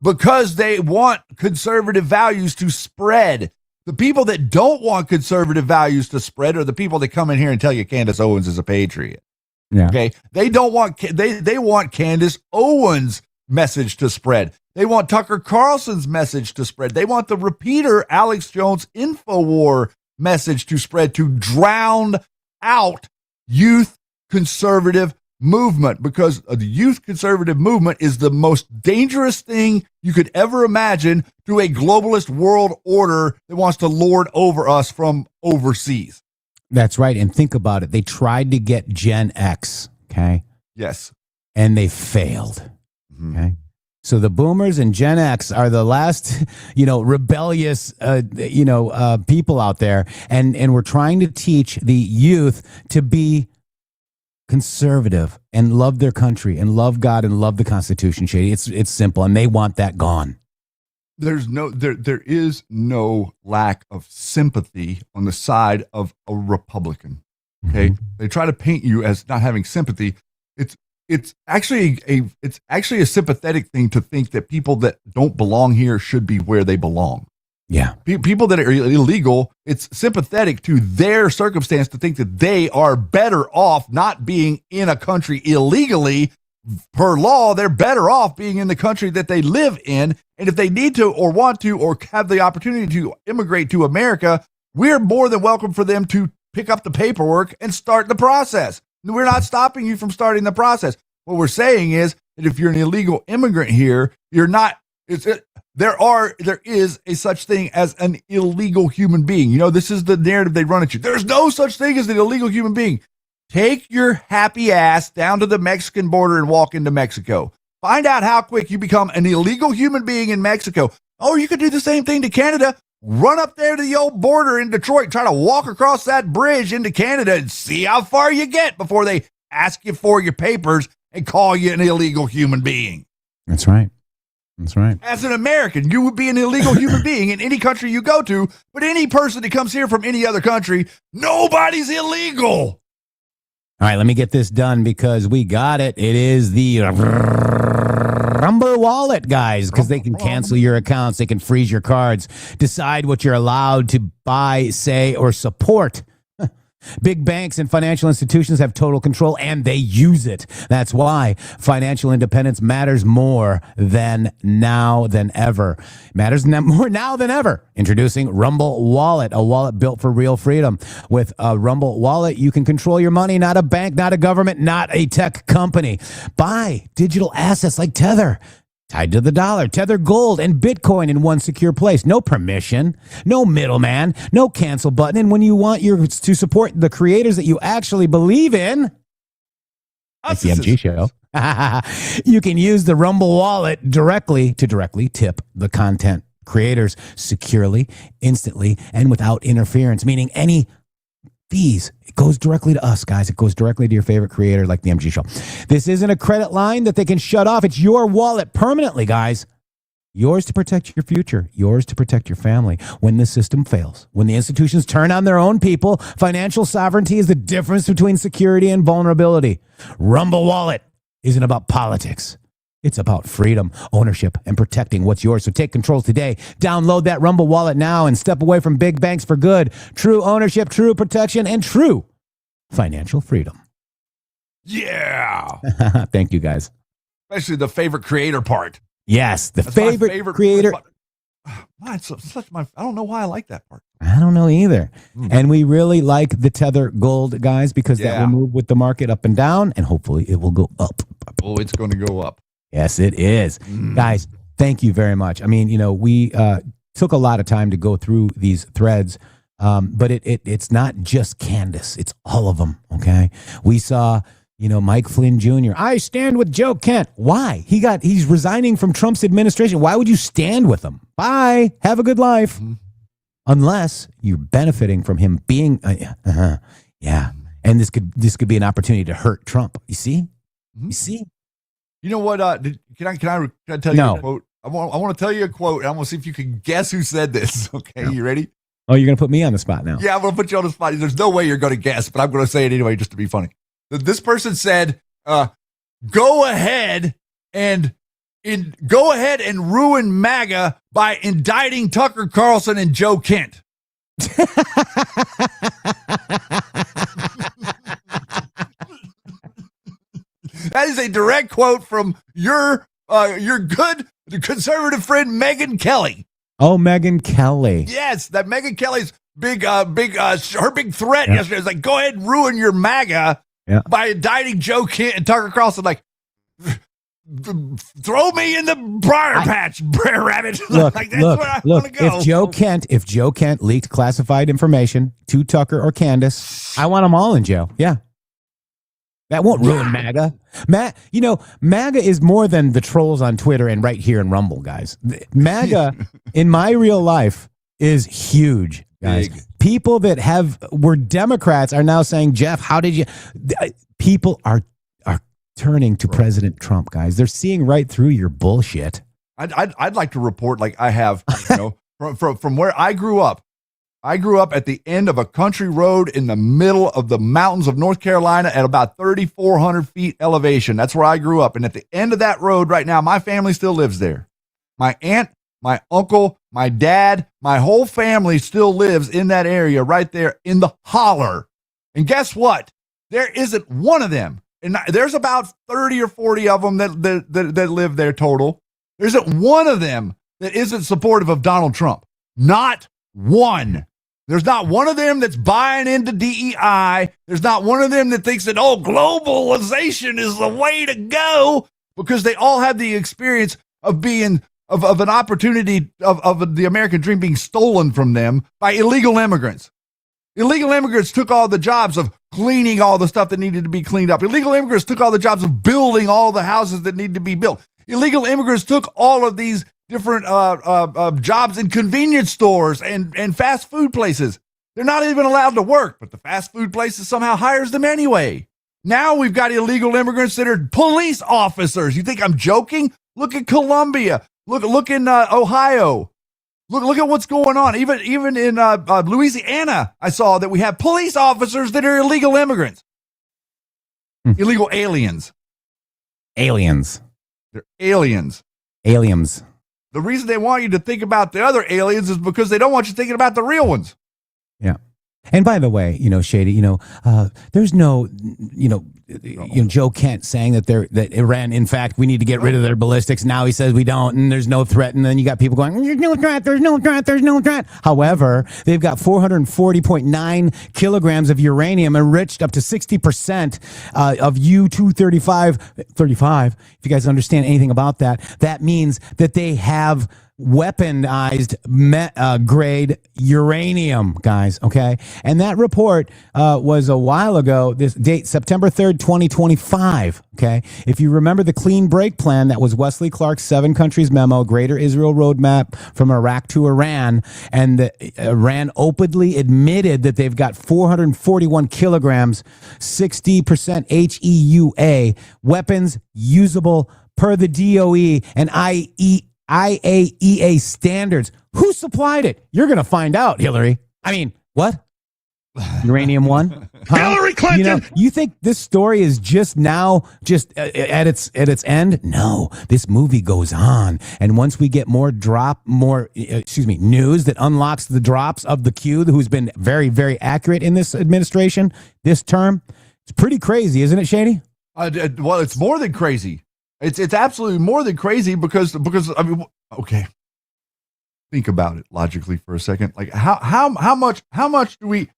Because they want conservative values to spread. The people that don't want conservative values to spread are the people that come in here and tell you Candace Owens is a patriot. Yeah. Okay. They don't want, they want Candace Owens' message to spread. They want Tucker Carlson's message to spread. They want the repeater Alex Jones InfoWar message to spread, to drown out youth conservative movement, because the youth conservative movement is the most dangerous thing you could ever imagine to a globalist world order that wants to lord over us from overseas. That's right. And think about it. They tried to get Gen X, okay? Yes. And they failed, okay? So the boomers and Gen X are the last, rebellious, people out there. And we're trying to teach the youth to be conservative and love their country and love God and love the Constitution, Shady. It's simple, and they want that gone. There is no lack of sympathy on the side of a Republican. Okay, they try to paint you as not having sympathy. It's actually a sympathetic thing to think that people that don't belong here should be where they belong. Yeah. People that are illegal, it's sympathetic to their circumstance to think that they are better off not being in a country illegally. Per law, they're better off being in the country that they live in. And if they need to or want to or have the opportunity to immigrate to America, we're more than welcome for them to pick up the paperwork and start the process. We're not stopping you from starting the process. What we're saying is that if you're an illegal immigrant here, you're not. There is a such thing as an illegal human being. This is the narrative they run at you. There's no such thing as an illegal human being. Take your happy ass down to the Mexican border and walk into Mexico. Find out how quick you become an illegal human being in Mexico. Oh, you could do the same thing to Canada. run up there to the old border in Detroit, try to walk across that bridge into Canada and see how far you get before they ask you for your papers and call you an illegal human being. That's right. That's right. As an American, you would be an illegal human being in any country you go to, but any person that comes here from any other country, nobody's illegal. All right, let me get this done because we got it. It is the Rumble Wallet, guys, because they can cancel your accounts. They can freeze your cards, decide what you're allowed to buy, say, or support. Big banks and financial institutions have total control, and they use it. That's why financial independence matters more than now than ever. Matters more now than ever. Introducing Rumble Wallet, a wallet built for real freedom. With a Rumble Wallet, you can control your money, not a bank, not a government, not a tech company. Buy digital assets like Tether, tied to the dollar, Tether Gold, and Bitcoin in one secure place. No permission, no middleman, no cancel button. And when you want to support the creators that you actually believe in, like the MG show, you can use the Rumble Wallet directly tip the content creators securely, instantly, and without interference, meaning any fees. It goes directly to us, guys. It goes directly to your favorite creator like the MG Show. This isn't a credit line that they can shut off. It's your wallet permanently, guys. Yours to protect your future. Yours to protect your family. When the system fails, when the institutions turn on their own people, financial sovereignty is the difference between security and vulnerability. Rumble Wallet isn't about politics. It's about freedom, ownership, and protecting what's yours. So take control today. Download that Rumble Wallet now and step away from big banks for good. True ownership, true protection, and true financial freedom. Yeah. Thank you, guys. Especially the favorite creator part. Yes, the That's my favorite creator. I don't know why I like that part. I don't know either. And we really like the Tether Gold, guys, because that will move with the market up and down, and hopefully it will go up. Oh, it's going to go up. Yes, it is. Guys, thank you very much. I mean, we took a lot of time to go through these threads, but it's not just Candace. It's all of them, okay? We saw, Mike Flynn Jr. I stand with Joe Kent. Why? He's resigning from Trump's administration. Why would you stand with him? Bye. Have a good life. Unless you're benefiting from him being, yeah. And this could be an opportunity to hurt Trump. You see? You see? You know what? Can I tell you a quote? I want to tell you a quote, and I want to see if you can guess who said this. Okay, You ready? Oh, you're going to put me on the spot now. Yeah, I'm going to put you on the spot. There's no way you're going to guess, but I'm going to say it anyway just to be funny. This person said, "Go ahead and ruin MAGA by indicting Tucker Carlson and Joe Kent." That is a direct quote from your good conservative friend Megyn Kelly. Oh, Megyn Kelly. Yes, that Megyn Kelly's her big threat yesterday is like, go ahead and ruin your MAGA by indicting Joe Kent and Tucker Carlson. Like, throw me in the briar patch, Brer Rabbit. Look, like, that's where I want to go. If Joe Kent leaked classified information to Tucker or Candace, I want them all in jail. Yeah. That won't ruin MAGA. MAGA is more than the trolls on Twitter and right here in Rumble, guys. MAGA in my real life is huge, guys. Big. People that were Democrats are now saying, Jeff, how did you? People are turning to President Trump, guys. They're seeing right through your bullshit. I'd like to report, like I have, from where I grew up. I grew up at the end of a country road in the middle of the mountains of North Carolina at about 3,400 feet elevation. That's where I grew up. And at the end of that road right now, my family still lives there. My aunt, my uncle, my dad, my whole family still lives in that area right there in the holler. And guess what? There isn't one of them. And there's about 30 or 40 of them that live there total. There isn't one of them that isn't supportive of Donald Trump. Not one. There's not one of them that's buying into DEI. There's not one of them that thinks that, globalization is the way to go, because they all have the experience of being of an opportunity of the American dream being stolen from them by illegal immigrants. Illegal immigrants took all the jobs of cleaning all the stuff that needed to be cleaned up. Illegal immigrants took all the jobs of building all the houses that need to be built. Illegal immigrants took all of these jobs in convenience stores and fast food places. They're not even allowed to work, but the fast food places somehow hires them anyway. Now we've got illegal immigrants that are police officers. You think I'm joking? Look at Colombia. Look in Ohio. Look at what's going on. Even in Louisiana, I saw that we have police officers that are illegal immigrants. Illegal aliens. Aliens. They're aliens. Aliens. The reason they want you to think about the other aliens is because they don't want you thinking about the real ones. Yeah. And by the way, Shady, there's no, Joe Kent saying that Iran, in fact, we need to get rid of their ballistics. Now he says we don't, and there's no threat. And then you got people going, there's no threat, there's no threat, there's no threat. However, they've got 440.9 kilograms of uranium enriched up to 60% of U-235. If you guys understand anything about that, that means that they have weaponized grade uranium, guys. Okay. And that report was a while ago, this date, September 3rd, 2025. Okay. If you remember the clean break plan, that was Wesley Clark's 7 countries memo, Greater Israel Roadmap from Iraq to Iran. And Iran openly admitted that they've got 441 kilograms, 60% HEUA weapons usable per the DOE and IAEA standards. Who supplied it? You're going to find out, Hillary. I mean, what? Uranium One? Huh? Hillary Clinton! You think this story is just now, at its end? No, this movie goes on. And once we get news that unlocks the drops of the Q, who's been very, very accurate in this administration, this term, it's pretty crazy, isn't it, Shady? Well, it's more than crazy. It's absolutely more than crazy because I mean, okay. Think about it logically for a second. Like how much do we?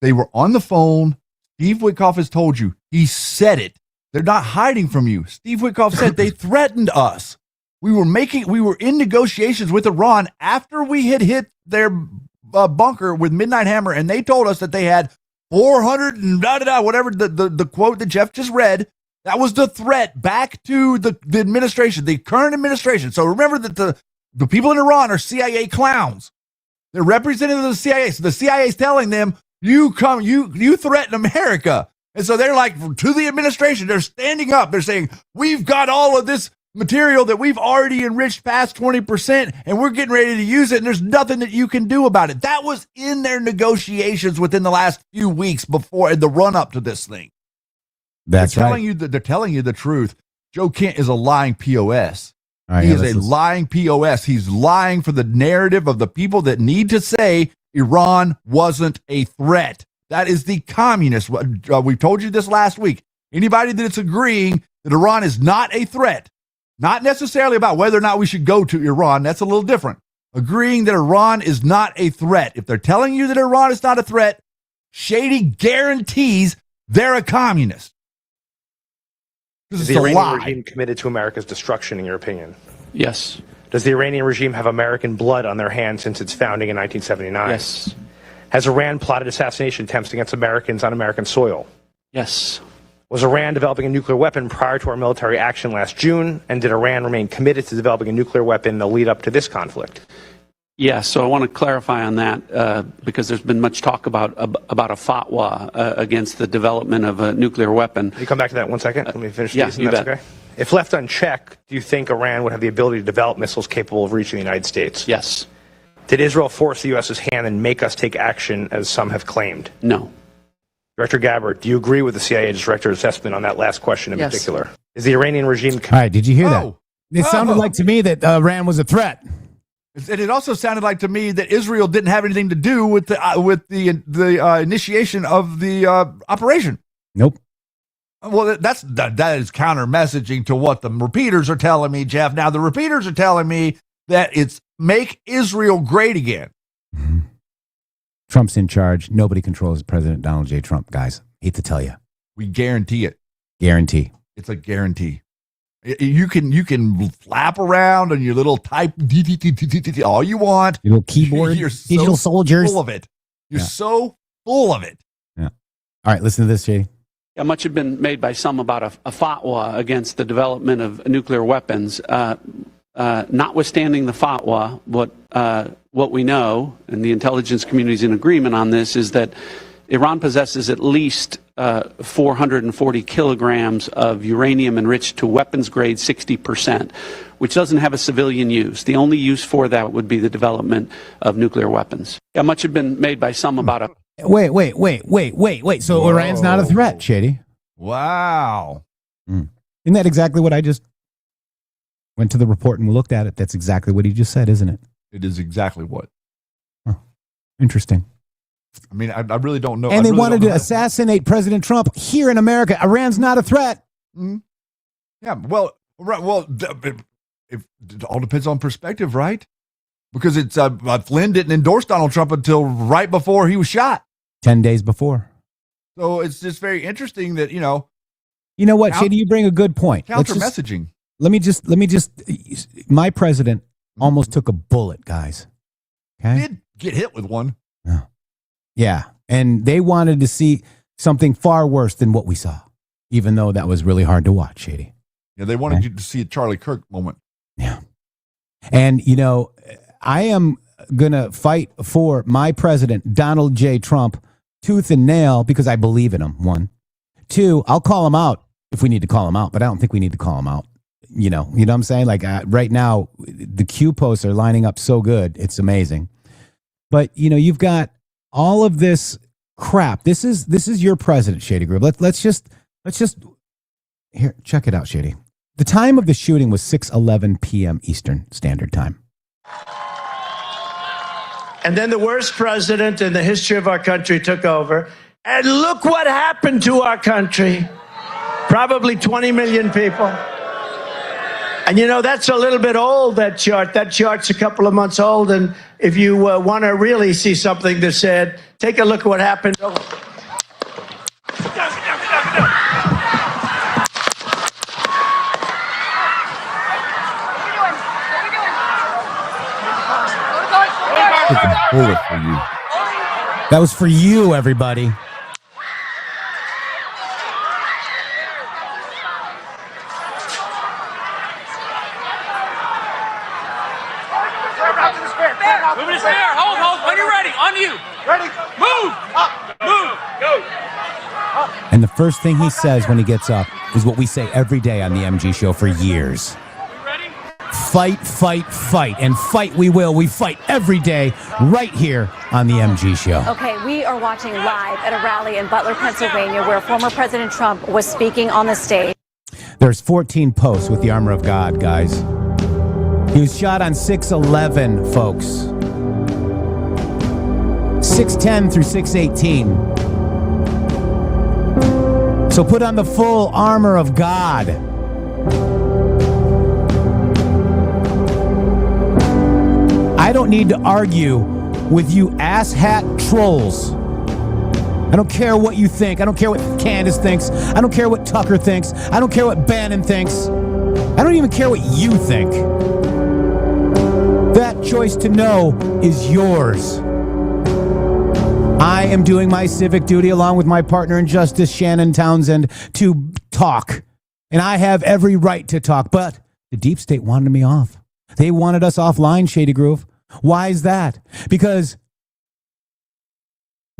They were on the phone. Steve Witkoff has told you. He said it. They're not hiding from you. Steve Witkoff said they threatened us. We were in negotiations with Iran after we had hit their bunker with Midnight Hammer, and they told us that they had 400 and whatever the quote that Jeff just read. That was the threat back to the administration, the current administration. So remember that the people in Iran are CIA clowns. They're representatives of the CIA. So the CIA is telling them, you threaten America. And so they're like, to the administration, they're standing up. They're saying, we've got all of this material that we've already enriched past 20%, and we're getting ready to use it, and there's nothing that you can do about it. That was in their negotiations within the last few weeks before the run-up to this thing. They're telling you the truth. Joe Kent is a lying POS. He is a lying POS. He's lying for the narrative of the people that need to say Iran wasn't a threat. That is the communists. We told you this last week. Anybody that's agreeing that Iran is not a threat, not necessarily about whether or not we should go to Iran, that's a little different. Agreeing that Iran is not a threat. If they're telling you that Iran is not a threat, Shady guarantees they're a communist. Is the Iranian regime committed to America's destruction, in your opinion? Yes. Does the Iranian regime have American blood on their hands since its founding in 1979? Yes. Has Iran plotted assassination attempts against Americans on American soil? Yes. Was Iran developing a nuclear weapon prior to our military action last June? And did Iran remain committed to developing a nuclear weapon in the lead up to this conflict? Yes, so I want to clarify on that because there's been much talk about a fatwa against the development of a nuclear weapon. Can you come back to that 1 second? Let me finish Yeah, these, you that's bet. okay. If left unchecked, do you think Iran would have the ability to develop missiles capable of reaching the United States? Yes. Did Israel force the U.S.'s hand and make us take action, as some have claimed? No. Director Gabbard, do you agree with the CIA director's assessment on that last question in Yes. particular? Is the Iranian regime... All right, did you hear that? It sounded like to me that Iran was a threat. And it also sounded like to me that Israel didn't have anything to do with the initiation of the operation. Nope. Well, that is counter messaging to what the repeaters are telling me, Jeff. Now the repeaters are telling me that it's make Israel great again. Mm-hmm. Trump's in charge. Nobody controls President Donald J. Trump, guys. Hate to tell you. We guarantee it. Guarantee. It's a guarantee. You can flap around on your little type all you want. Your little keyboard, You're digital soldiers. Full of it. You're so full of it. Yeah. All right, listen to this, Jay. Yeah, much has been made by some about a fatwa against the development of nuclear weapons. notwithstanding the fatwa, what we know, and the intelligence community is in agreement on this, is that Iran possesses at least 440 kilograms of uranium enriched to weapons grade 60%, which doesn't have a civilian use. The only use for that would be the development of nuclear weapons. Yeah, much had been made by some about a... Wait. So Iran's not a threat, Shady. Wow. Isn't that exactly what I just went to the report and looked at it? That's exactly what he just said, isn't it? It is exactly what. Interesting. I mean, I really don't know. And they wanted to assassinate President Trump here in America. Iran's not a threat. Yeah, well, right. Well, it all depends on perspective, right? Because it's Flynn didn't endorse Donald Trump until right before he was shot. 10 days before. So it's just very interesting that, You know what, Shady, you bring a good point. Counter messaging. Let me just, my president almost took a bullet, guys. Okay. He did get hit with one. Yeah. And they wanted to see something far worse than what we saw, even though that was really hard to watch, Shady. Yeah, they wanted you to see a Charlie Kirk moment. Yeah. And, I am going to fight for my president, Donald J. Trump, tooth and nail, because I believe in him, one. Two, I'll call him out if we need to call him out, but I don't think we need to call him out. You know what I'm saying? Like right now, the Q posts are lining up so good. It's amazing. But, you've got all of this crap. This is your president, Shady Group. Let's just here, check it out, Shady. The time of the shooting was 6:11 p.m. Eastern Standard Time. And then the worst president in the history of our country took over. And look what happened to our country. Probably 20 million people. And that's a little bit old, that chart. That chart's a couple of months old. And if you want to really see something that's said, take a look at what happened. Bullet for you. That was for you, everybody. Moving his hair. Hold. When you're ready. On you. Ready. Move. Up. Move. Go. And the first thing he says when he gets up is what we say every day on the MG Show for years. Fight, fight, fight. And fight we will. We fight every day right here on the MG Show. Okay, we are watching live at a rally in Butler, Pennsylvania, where former President Trump was speaking on the stage. There's 14 posts with the armor of God, guys. He was shot on 6/11, folks. 6/10 through 6/18. So put on the full armor of God. I don't need to argue with you asshat trolls. I don't care what you think. I don't care what Candace thinks. I don't care what Tucker thinks. I don't care what Bannon thinks. I don't even care what you think. That choice to know is yours. I am doing my civic duty along with my partner in justice, Shannon Townsend, to talk. And I have every right to talk. But the deep state wanted me off. They wanted us offline, Shady Groove. Why is that? Because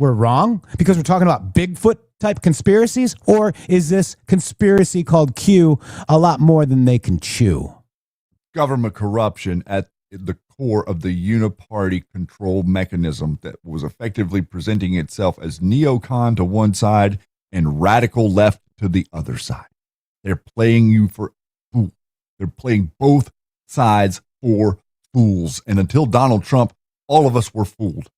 we're wrong? Because we're talking about Bigfoot type conspiracies? Or is this conspiracy called Q a lot more than they can chew? Government corruption at the core of the uniparty control mechanism that was effectively presenting itself as neocon to one side and radical left to the other side. They're playing you for fool. They're playing both sides for fools. And until Donald Trump, all of us were fooled.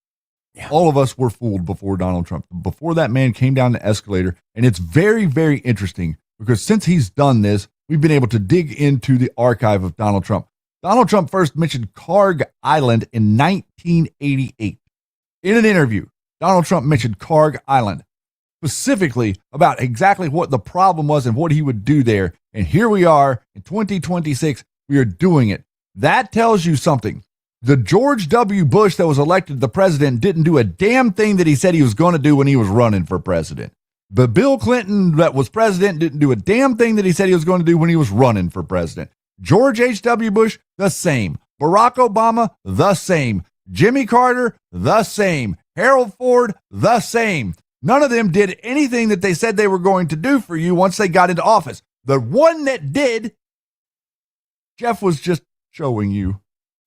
Yeah. All of us were fooled before Donald Trump. Before that man came down the escalator. And it's very, very interesting because since he's done this, we've been able to dig into the archive of Donald Trump. Donald Trump first mentioned Karg Island in 1988. In an interview, Donald Trump mentioned Karg Island, specifically about exactly what the problem was and what he would do there. And here we are in 2026. We are doing it. That tells you something. The George W. Bush that was elected the president didn't do a damn thing that he said he was going to do when he was running for president. The Bill Clinton that was president didn't do a damn thing that he said he was going to do when he was running for president. George H.W. Bush, the same. Barack Obama, the same. Jimmy Carter, the same. Harold Ford, the same. None of them did anything that they said they were going to do for you once they got into office. The one that did, Jeff was just showing you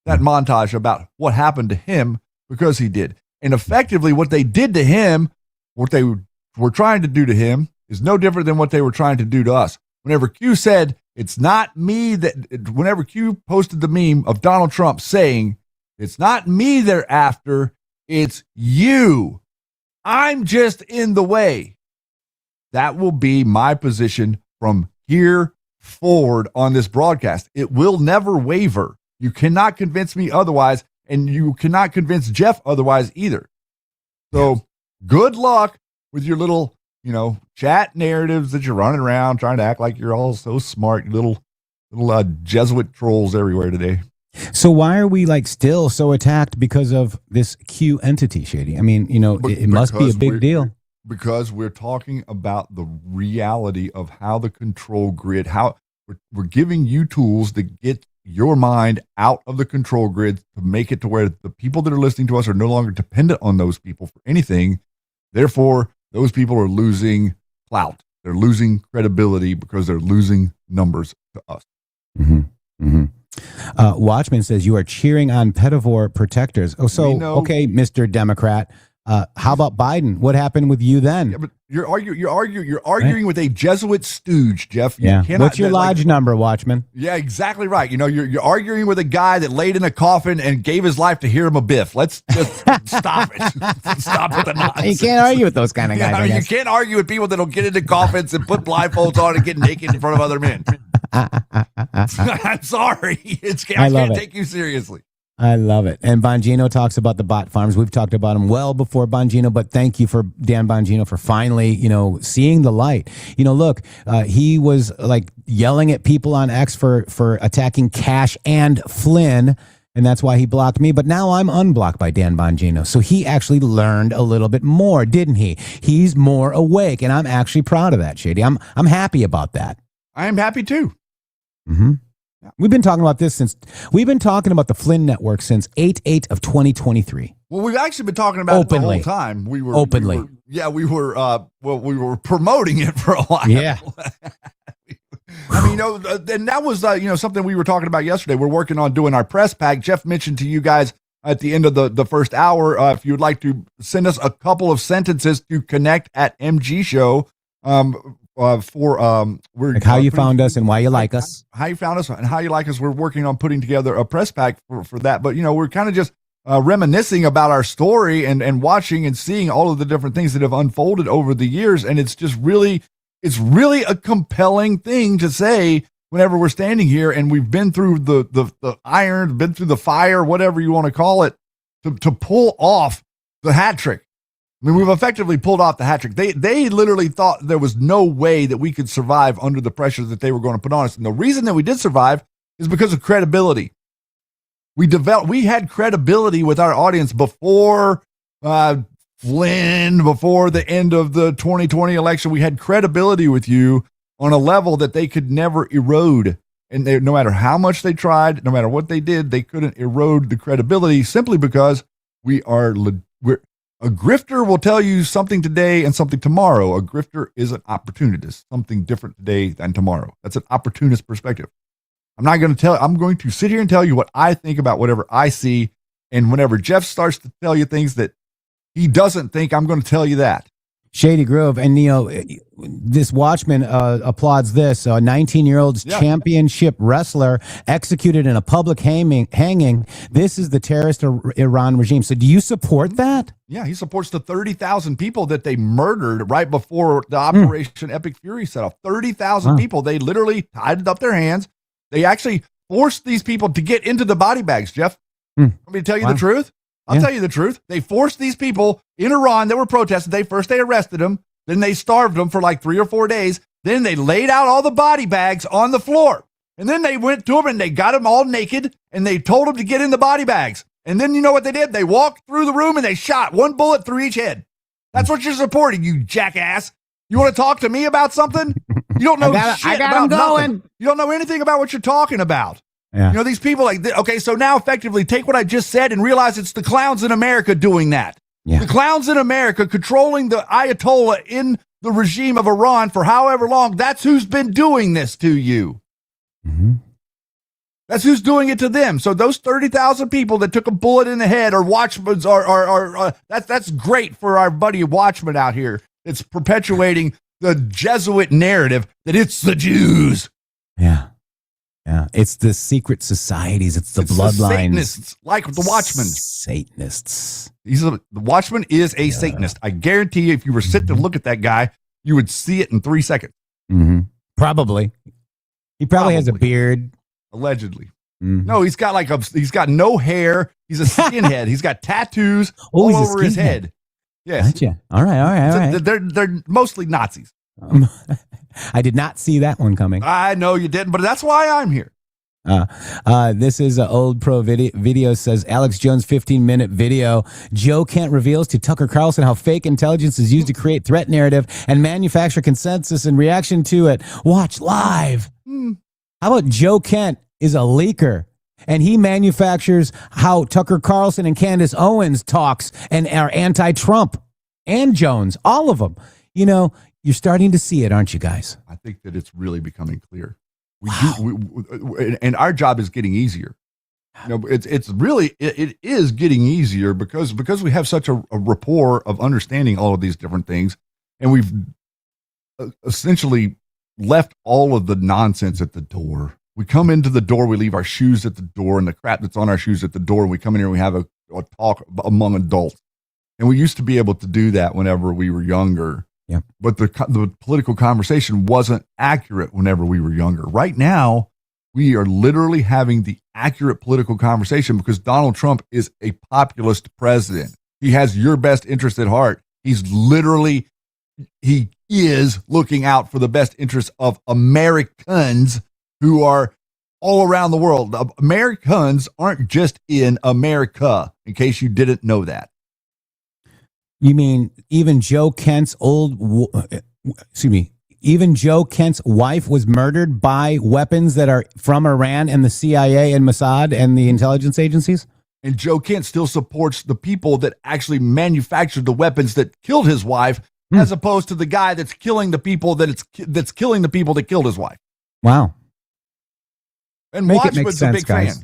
that montage about what happened to him because he did. And effectively, what they did to him, what they were trying to do to him, is no different than what they were trying to do to us. Whenever Q said, it's not me that, whenever Q posted the meme of Donald Trump saying, it's not me they're after, it's you. I'm just in the way. That will be my position from here forward on this broadcast. It will never waver. You cannot convince me otherwise, and you cannot convince Jeff otherwise either. So good luck with your little, chat narratives that you're running around trying to act like you're all so smart, you little Jesuit trolls everywhere today. So why are we still so attacked because of this Q entity, Shady? I mean, it must be a big deal. Because we're talking about the reality of how the control grid, how we're giving you tools to get your mind out of the control grid to make it to where the people that are listening to us are no longer dependent on those people for anything. Therefore, those people are losing clout. They're losing credibility because they're losing numbers to us. Mm-hmm. Mm-hmm. Watchman says you are cheering on pedivore protectors. Oh, so okay, Mr. Democrat. How about Biden? What happened with you then? Yeah, but you're arguing with a Jesuit stooge, Jeff. Yeah. What's your lodge number, Watchman? Yeah, exactly right. You're arguing with a guy that laid in a coffin and gave his life to Hiram Abiff. Let's just stop it. Stop with the nonsense. You can't argue with those kind of guys. You can't argue with people that'll get into coffins and put blindfolds on and get naked in front of other men. I'm sorry. I can't take you seriously. I love it. And Bongino talks about the bot farms. We've talked about him well before Bongino, but thank you for Dan Bongino for finally, seeing the light. Look, he was yelling at people on X for attacking Cash and Flynn, and that's why he blocked me. But now I'm unblocked by Dan Bongino. So he actually learned a little bit more, didn't he? He's more awake, and I'm actually proud of that, Shady. I'm happy about that. I am happy too. Mm-hmm. We've been talking about the Flynn network since 8/8 of 2023. Well, we've actually been talking about it the whole time. We were promoting it for a while. Yeah. I mean, and that was something we were talking about yesterday. We're working on doing our press pack. Jeff mentioned to you guys at the end of the first hour, if you would like to send us a couple of sentences to connect at MG Show. How you found us and why you like us. How you found us and how you like us. We're working on putting together a press pack for that. But, we're kind of just reminiscing about our story and watching and seeing all of the different things that have unfolded over the years. And it's just really a compelling thing to say whenever we're standing here and we've been through the iron, been through the fire, whatever you want to call it, to pull off the hat trick. I mean, we've effectively pulled off the hat trick. They literally thought there was no way that we could survive under the pressure that they were going to put on us. And the reason that we did survive is because of credibility. We had credibility with our audience before Flynn, before the end of the 2020 election. We had credibility with you on a level that they could never erode. And no matter how much they tried, no matter what they did, they couldn't erode the credibility simply because a grifter will tell you something today and something tomorrow. A grifter is an opportunist, something different today than tomorrow. That's an opportunist perspective. I'm going to sit here and tell you what I think about whatever I see. And whenever Jeff starts to tell you things that he doesn't think, I'm going to tell you that. Shady Grove. And, this Watchman applauds this. A 19-year-old championship wrestler executed in a public hanging. This is the terrorist Iran regime. So do you support that? Yeah, he supports the 30,000 people that they murdered right before the Operation Epic Fury set off. 30,000 people. They literally tied up their hands. They actually forced these people to get into the body bags, Jeff. Want me to tell you the truth? I'll tell you the truth. They forced these people in Iran that were protesting. They arrested them. Then they starved them for 3 or 4 days. Then they laid out all the body bags on the floor. And then they went to them and they got them all naked and they told them to get in the body bags. And then you know what they did? They walked through the room and they shot one bullet through each head. That's what you're supporting, you jackass. You want to talk to me about something? You don't know I shit got about 'em going. nothing. You don't know anything about what you're talking about. Yeah. You know, these people okay, so now effectively take what I just said and realize it's the clowns in America doing that. Yeah. The clowns in America controlling the Ayatollah in the regime of Iran for however long. That's who's been doing this to you. Mm-hmm. That's who's doing it to them. So those 30,000 people that took a bullet in the head or watchmen are that's great for our buddy Watchman out here. It's perpetuating the Jesuit narrative that it's the Jews. Yeah. It's the secret societies. It's the bloodlines. The Satanists, like the Watchman. Satanists. The Watchman is a Satanist. I guarantee you, if you were sitting to look at that guy, you would see it in 3 seconds. Mm-hmm. Probably. He probably has a beard. Allegedly. Mm-hmm. No, he's got no hair. He's a skinhead. He's got tattoos all over his head. Yes. Gotcha. All right. They're mostly Nazis. I did not see that one coming. I know you didn't, but that's why I'm here. This is an old pro video says Alex Jones 15-minute video. Joe Kent reveals to Tucker Carlson how fake intelligence is used to create threat narrative and manufacture consensus in reaction to it. Watch live. How about Joe Kent is a leaker and he manufactures how Tucker Carlson and Candace Owens talks and are anti-Trump and Jones, all of them. You know, you're starting to see it, aren't you guys? I think that it's really becoming clear. And our job is getting easier. You know, it is getting easier because we have such a rapport of understanding all of these different things, and we've essentially left all of the nonsense at the door. We come into the door, we leave our shoes at the door and the crap that's on our shoes at the door, and we come in here and we have a talk among adults. And we used to be able to do that whenever we were younger. Yeah. But the political conversation wasn't accurate whenever we were younger. Right now, we are literally having the accurate political conversation because Donald Trump is a populist president. He has your best interest at heart. He is looking out for the best interests of Americans who are all around the world. Americans aren't just in America, in case you didn't know that. You mean even Joe Kent's even Joe Kent's wife was murdered by weapons that are from Iran and the CIA and Mossad and the intelligence agencies? And Joe Kent still supports the people that actually manufactured the weapons that killed his wife, as opposed to the guy that's killing the people that's killing the people that killed his wife. Wow. And Watchman's a big fan.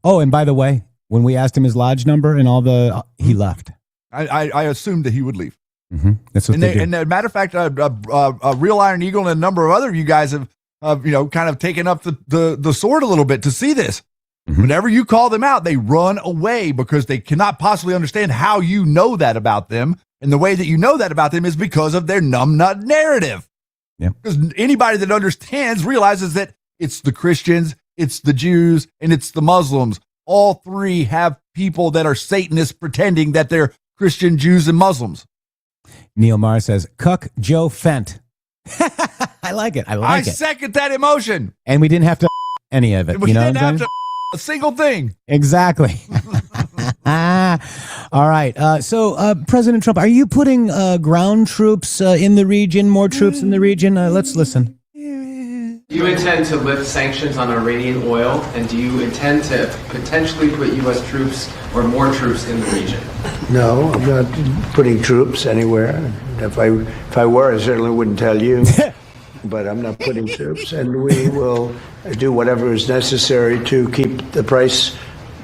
Oh, and by the way, when we asked him his lodge number and he left. I assumed that he would leave. Mm-hmm. That's what they do. And as a matter of fact, Real Iron Eagle and a number of other of you guys have, kind of taken up the sword a little bit to see this. Mm-hmm. Whenever you call them out, they run away because they cannot possibly understand how you know that about them. And the way that you know that about them is because of their numbnut narrative. Yeah. Because anybody that understands realizes that it's the Christians, it's the Jews, and it's the Muslims. All three have people that are Satanists pretending that they're Christian, Jews, and Muslims. Neil Maher says, Cuck Joe Fent. I like it. I second that emotion. And we didn't have to any of it. We didn't have to a single thing. Exactly. All right. So President Trump, are you putting ground troops in the region, more troops in the region? Let's listen. Do you intend to lift sanctions on Iranian oil, and do you intend to potentially put U.S. troops or more troops in the region? No, I'm not putting troops anywhere. If I were, I certainly wouldn't tell you. But I'm not putting troops, and we will do whatever is necessary to keep the price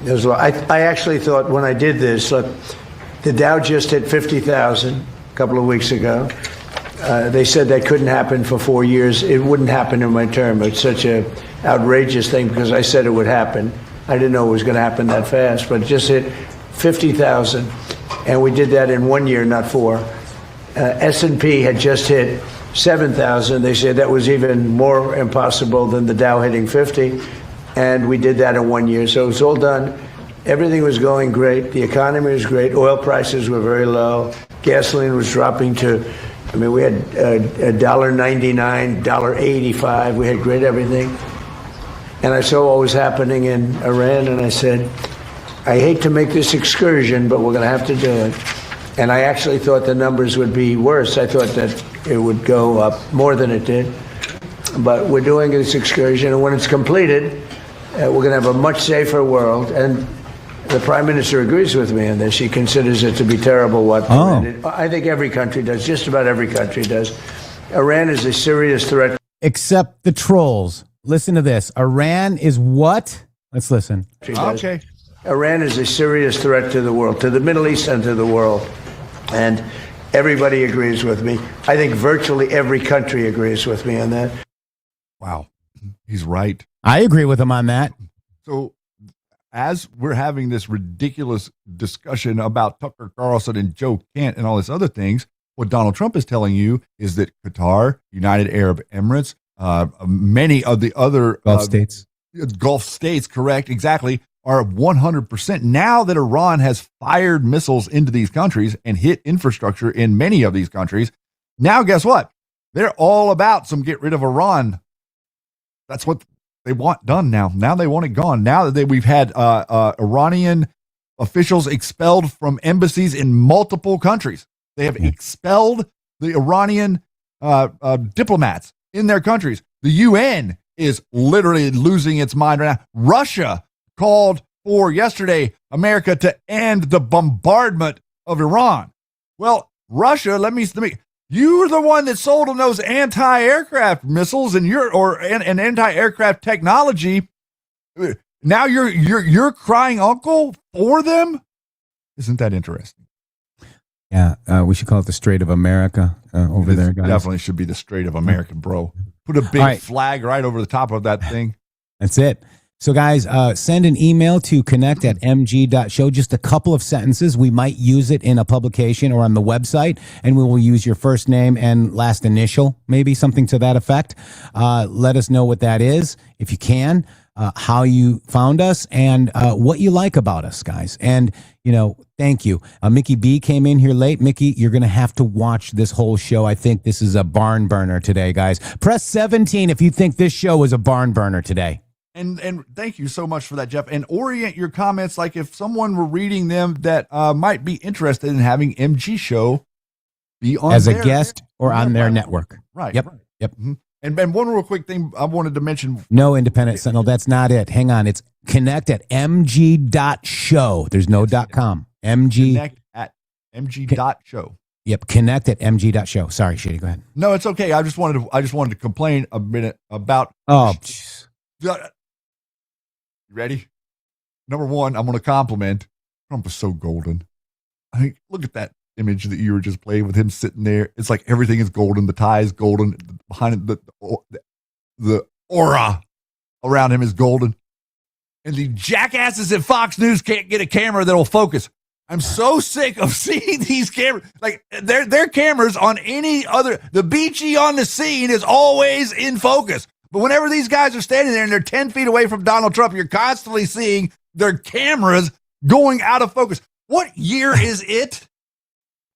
as low. I actually thought when I did this, look, the Dow just hit 50,000 a couple of weeks ago. They said that couldn't happen for 4 years. It wouldn't happen in my term. It's such an outrageous thing because I said it would happen. I didn't know it was going to happen that fast, but it just hit 50,000, and we did that in 1 year, not 4. S&P had just hit 7,000. They said that was even more impossible than the Dow hitting 50, and we did that in 1 year. So it was all done. Everything was going great. The economy was great. Oil prices were very low. Gasoline was dropping to, we had $1.99, $1.85. We had great everything. And I saw what was happening in Iran, and I said, I hate to make this excursion, but we're going to have to do it. And I actually thought the numbers would be worse. I thought that it would go up more than it did. But we're doing this excursion, and when it's completed, we're going to have a much safer world. And the Prime Minister agrees with me on this. He considers it to be terrible what Iran did. I think every country does. Just about every country does. Iran is a serious threat. Except the trolls. Listen to this. Iran is what? Let's listen. Okay. Iran is a serious threat to the world, to the Middle East and to the world. And everybody agrees with me. I think virtually every country agrees with me on that. Wow. He's right. I agree with him on that. So as we're having this ridiculous discussion about Tucker Carlson and Joe Kent and all these other things, what Donald Trump is telling you is that Qatar, United Arab Emirates, many of the other Gulf states, correct, exactly, are 100%. Now that Iran has fired missiles into these countries and hit infrastructure in many of these countries, now guess what? They're all about some get rid of Iran. That's what they want done now. Now they want it gone. Now that we've had Iranian officials expelled from embassies in multiple countries. They have expelled the Iranian diplomats in their countries. The UN is literally losing its mind right now. Russia called for yesterday America to end the bombardment of Iran. Well, Russia, let me you're the one that sold them those anti-aircraft missiles and and anti-aircraft technology. Now you're crying uncle for them? Isn't that interesting? Yeah, we should call it the Strait of America over there, guys. Definitely should be the Strait of America, bro. Put a big flag right over the top of that thing. That's it. So, guys, send an email to connect@mg.show. Just a couple of sentences. We might use it in a publication or on the website, and we will use your first name and last initial, maybe something to that effect. Let us know what that is, if you can, how you found us, and what you like about us, guys. And, thank you. Mickey B came in here late. Mickey, you're going to have to watch this whole show. I think this is a barn burner today, guys. Press 17 if you think this show is a barn burner today. And thank you so much for that, Jeff. And orient your comments like if someone were reading them that might be interested in having MG Show be on as a guest or on their network. Right. Yep. Right. Yep. Mm-hmm. And one real quick thing I wanted to mention. No, Independent Sentinel, that's not it. Hang on. It's connect@mg.show. There's no .com. Connect@mg.show. Yep, connect@mg.show. Sorry, Shady, go ahead. No, it's okay. I just wanted to complain a minute about. Oh, you ready? Number one, I'm going to compliment Trump is so golden. I mean, look at that image that you were just playing with him sitting there. It's like everything is golden. The tie is golden. Behind it, the aura around him is golden. And the jackasses at Fox News can't get a camera that'll focus. I'm so sick of seeing these cameras. Like their cameras on any other. The beachy on the scene is always in focus. But whenever these guys are standing there and they're 10 feet away from Donald Trump, you're constantly seeing their cameras going out of focus. What year is it?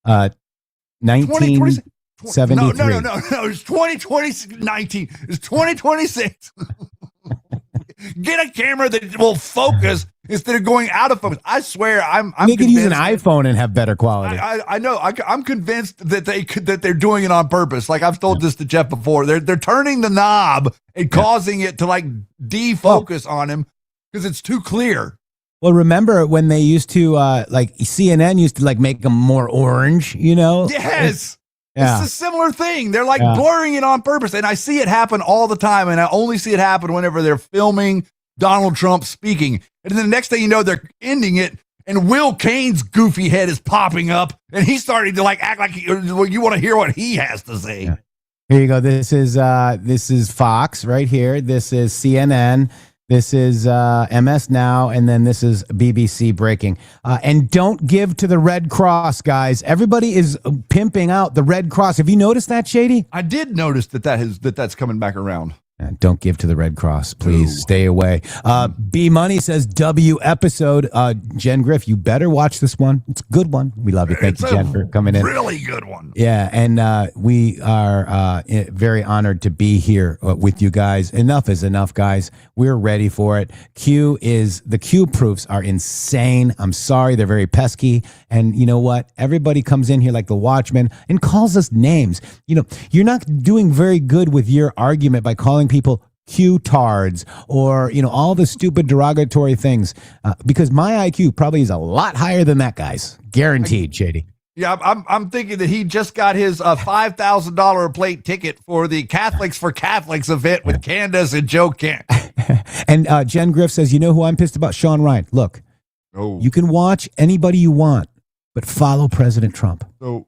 1973. No. It's 2019. It's 2026. Get a camera that will focus instead of going out of focus. I swear, you could use an iPhone and have better quality. I know. I'm convinced that they're doing it on purpose. Like I've told this to Jeff before. They're turning the knob and causing it to like defocus on him because it's too clear. Well, remember when they used to like CNN used to like make them more orange, Yes. It's a similar thing. They're like blurring it on purpose. And I see it happen all the time. And I only see it happen whenever they're filming Donald Trump speaking. And then the next thing you know, they're ending it. And Will Cain's goofy head is popping up. And he's starting to like act like you want to hear what he has to say. Yeah. Here you go. This is Fox right here. This is CNN. This is MS Now, and then this is BBC Breaking. And don't give to the Red Cross, guys. Everybody is pimping out the Red Cross. Have you noticed that, Shady? I did notice that's coming back around. Don't give to the Red Cross, please. Stay away. B Money says W episode. Jen Griff, you better watch this one. It's a good one. We love you. Thank you, Jen, for coming in. Really good one. Yeah, and we are very honored to be here with you guys. Enough is enough, guys. We're ready for it. The Q proofs are insane. I'm sorry, they're very pesky. And you know what? Everybody comes in here like the Watchmen and calls us names. You know, you're not doing very good with your argument by calling people Q-tards or, you know, all the stupid derogatory things, because my IQ probably is a lot higher than that guy's. Guaranteed, Shady. Yeah, I'm thinking that he just got his $5,000 a plate ticket for the Catholics for Catholics event with Candace and Joe Kent. And Jen Griff says, you know who I'm pissed about? Sean Ryan. Look, you can watch anybody you want, but follow President Trump. So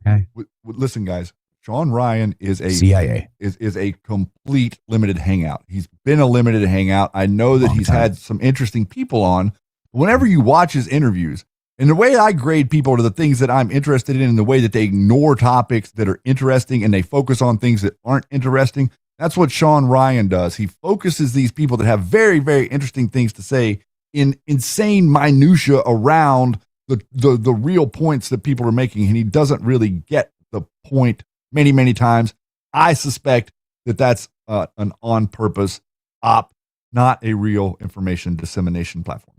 listen, guys. Sean Ryan is a CIA is a complete limited hangout. He's been a limited hangout. I know that he's had some interesting people on. Whenever you watch his interviews, and the way I grade people to the things that I'm interested in, and the way that they ignore topics that are interesting and they focus on things that aren't interesting, that's what Sean Ryan does. He focuses these people that have very, very interesting things to say in insane minutia around the real points that people are making, and he doesn't really get the point many times. I suspect that that's an on-purpose op, not a real information dissemination platform.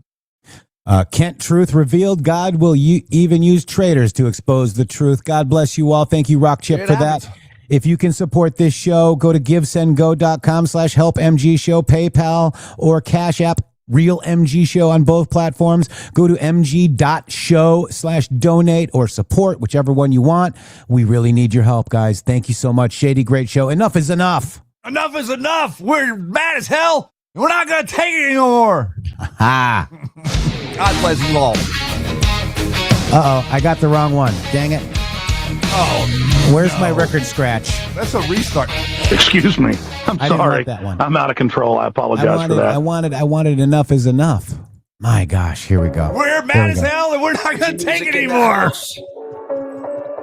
Kent Truth revealed God will even use traitors to expose the truth. God bless you all. Thank you, Rock Chip, for that. If you can support this show, go to givesendgo.com/helpmgshow, PayPal or Cash App. Real MG Show on both platforms. Go to mg.show/donate or support, whichever one you want. We really need your help, guys. Thank you so much. Shady, great show. Enough is enough. Enough is enough. We're mad as hell. And we're not going to take it anymore. Ha. God bless you all. Uh-oh, I got the wrong one. Dang it. Oh, where's my record scratch? That's a restart. Excuse me. I'm I didn't sorry. want that one. I'm out of control. I apologize for that. I wanted enough is enough. My gosh, here we go. We're mad as hell and we're not going to take it anymore.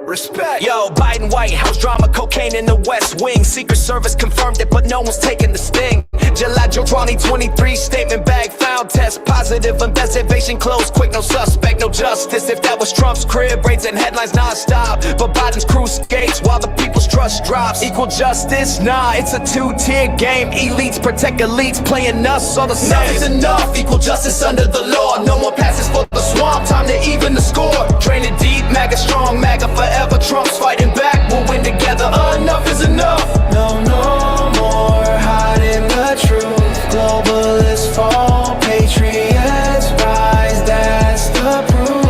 Respect. Yo, Biden White House drama, cocaine in the West Wing. Secret Service confirmed it, but no one's taking the sting. July 2023 statement bag found test positive. Investigation closed quick, no suspect, no justice. If that was Trump's crib, raids and headlines non-stop. But Biden's crew skates while the people's trust drops. Equal justice? Nah, it's a two-tier game. Elites protect elites, playing us all the same. Enough is enough. Equal justice under the law. No more passes for the swamp. Time to even the score. Draining deep, MAGA strong, MAGA forever. Trump's fighting back, we'll win together. Enough is enough. No more hiding the truth. Globalists fall, patriots rise. That's the proof.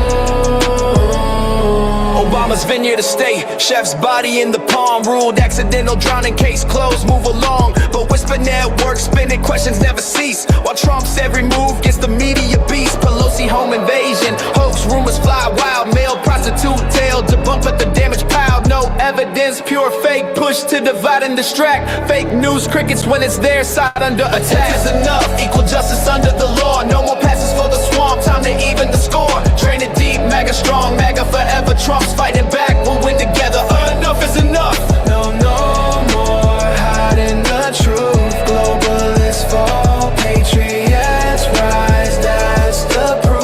Obama's vineyard estate, chef's body in the palm. Ruled accidental drowning, case closed. Move along, but whisper network spinning, questions never cease. While Trump's every move gets the media beast. Pelosi home invasion, hoax rumors fly wild. Male prostitute tale, debunk but the damage piled. No evidence, pure fake, push to divide and distract. Fake news crickets when it's their side under attack. Is enough, equal justice under the law. No more passes for the swamp, time to even the score. Drain it deep, MAGA strong, MAGA forever. Trump's fighting back, we'll win together. Enough is enough. No more hiding the truth. Globalists fall, patriots rise. That's the proof.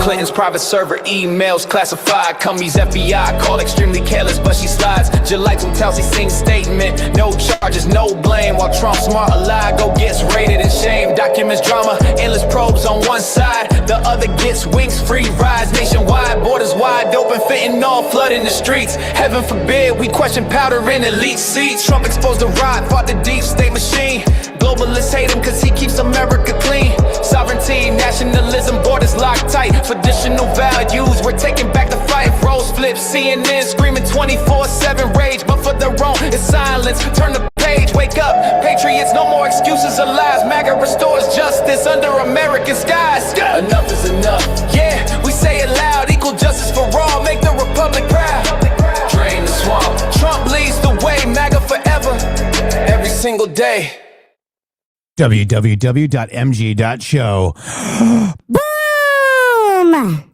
Clinton's private server emails classified. Cummings FBI called extremely careless, but she slides. July 2016 statement, no charges, no blame. While Trump smart ally, go gets raided and shamed. Documents drama, endless probes on one side, the other gets wings, free rides nationwide. Borders wide open, fentanyl flooding the streets. Heaven forbid we question powder in elite seats. Trump exposed the rot, fought the deep state machine. Globalists hate him cause he keeps America clean. Sovereignty, nationalism, borders locked tight. Traditional values, we're taking back the fight. Rose flips, CNN screaming 24/7 rage. But for the wrong, it's silence. Turn the page, wake up. Patriots, no more excuses or lies. MAGA restores justice under American skies. Enough is enough. Yeah, we say it loud. Equal justice for all. Make the republic proud. Drain the swamp. Trump leads the way. MAGA forever. Every single day. www.mg.show. Boom!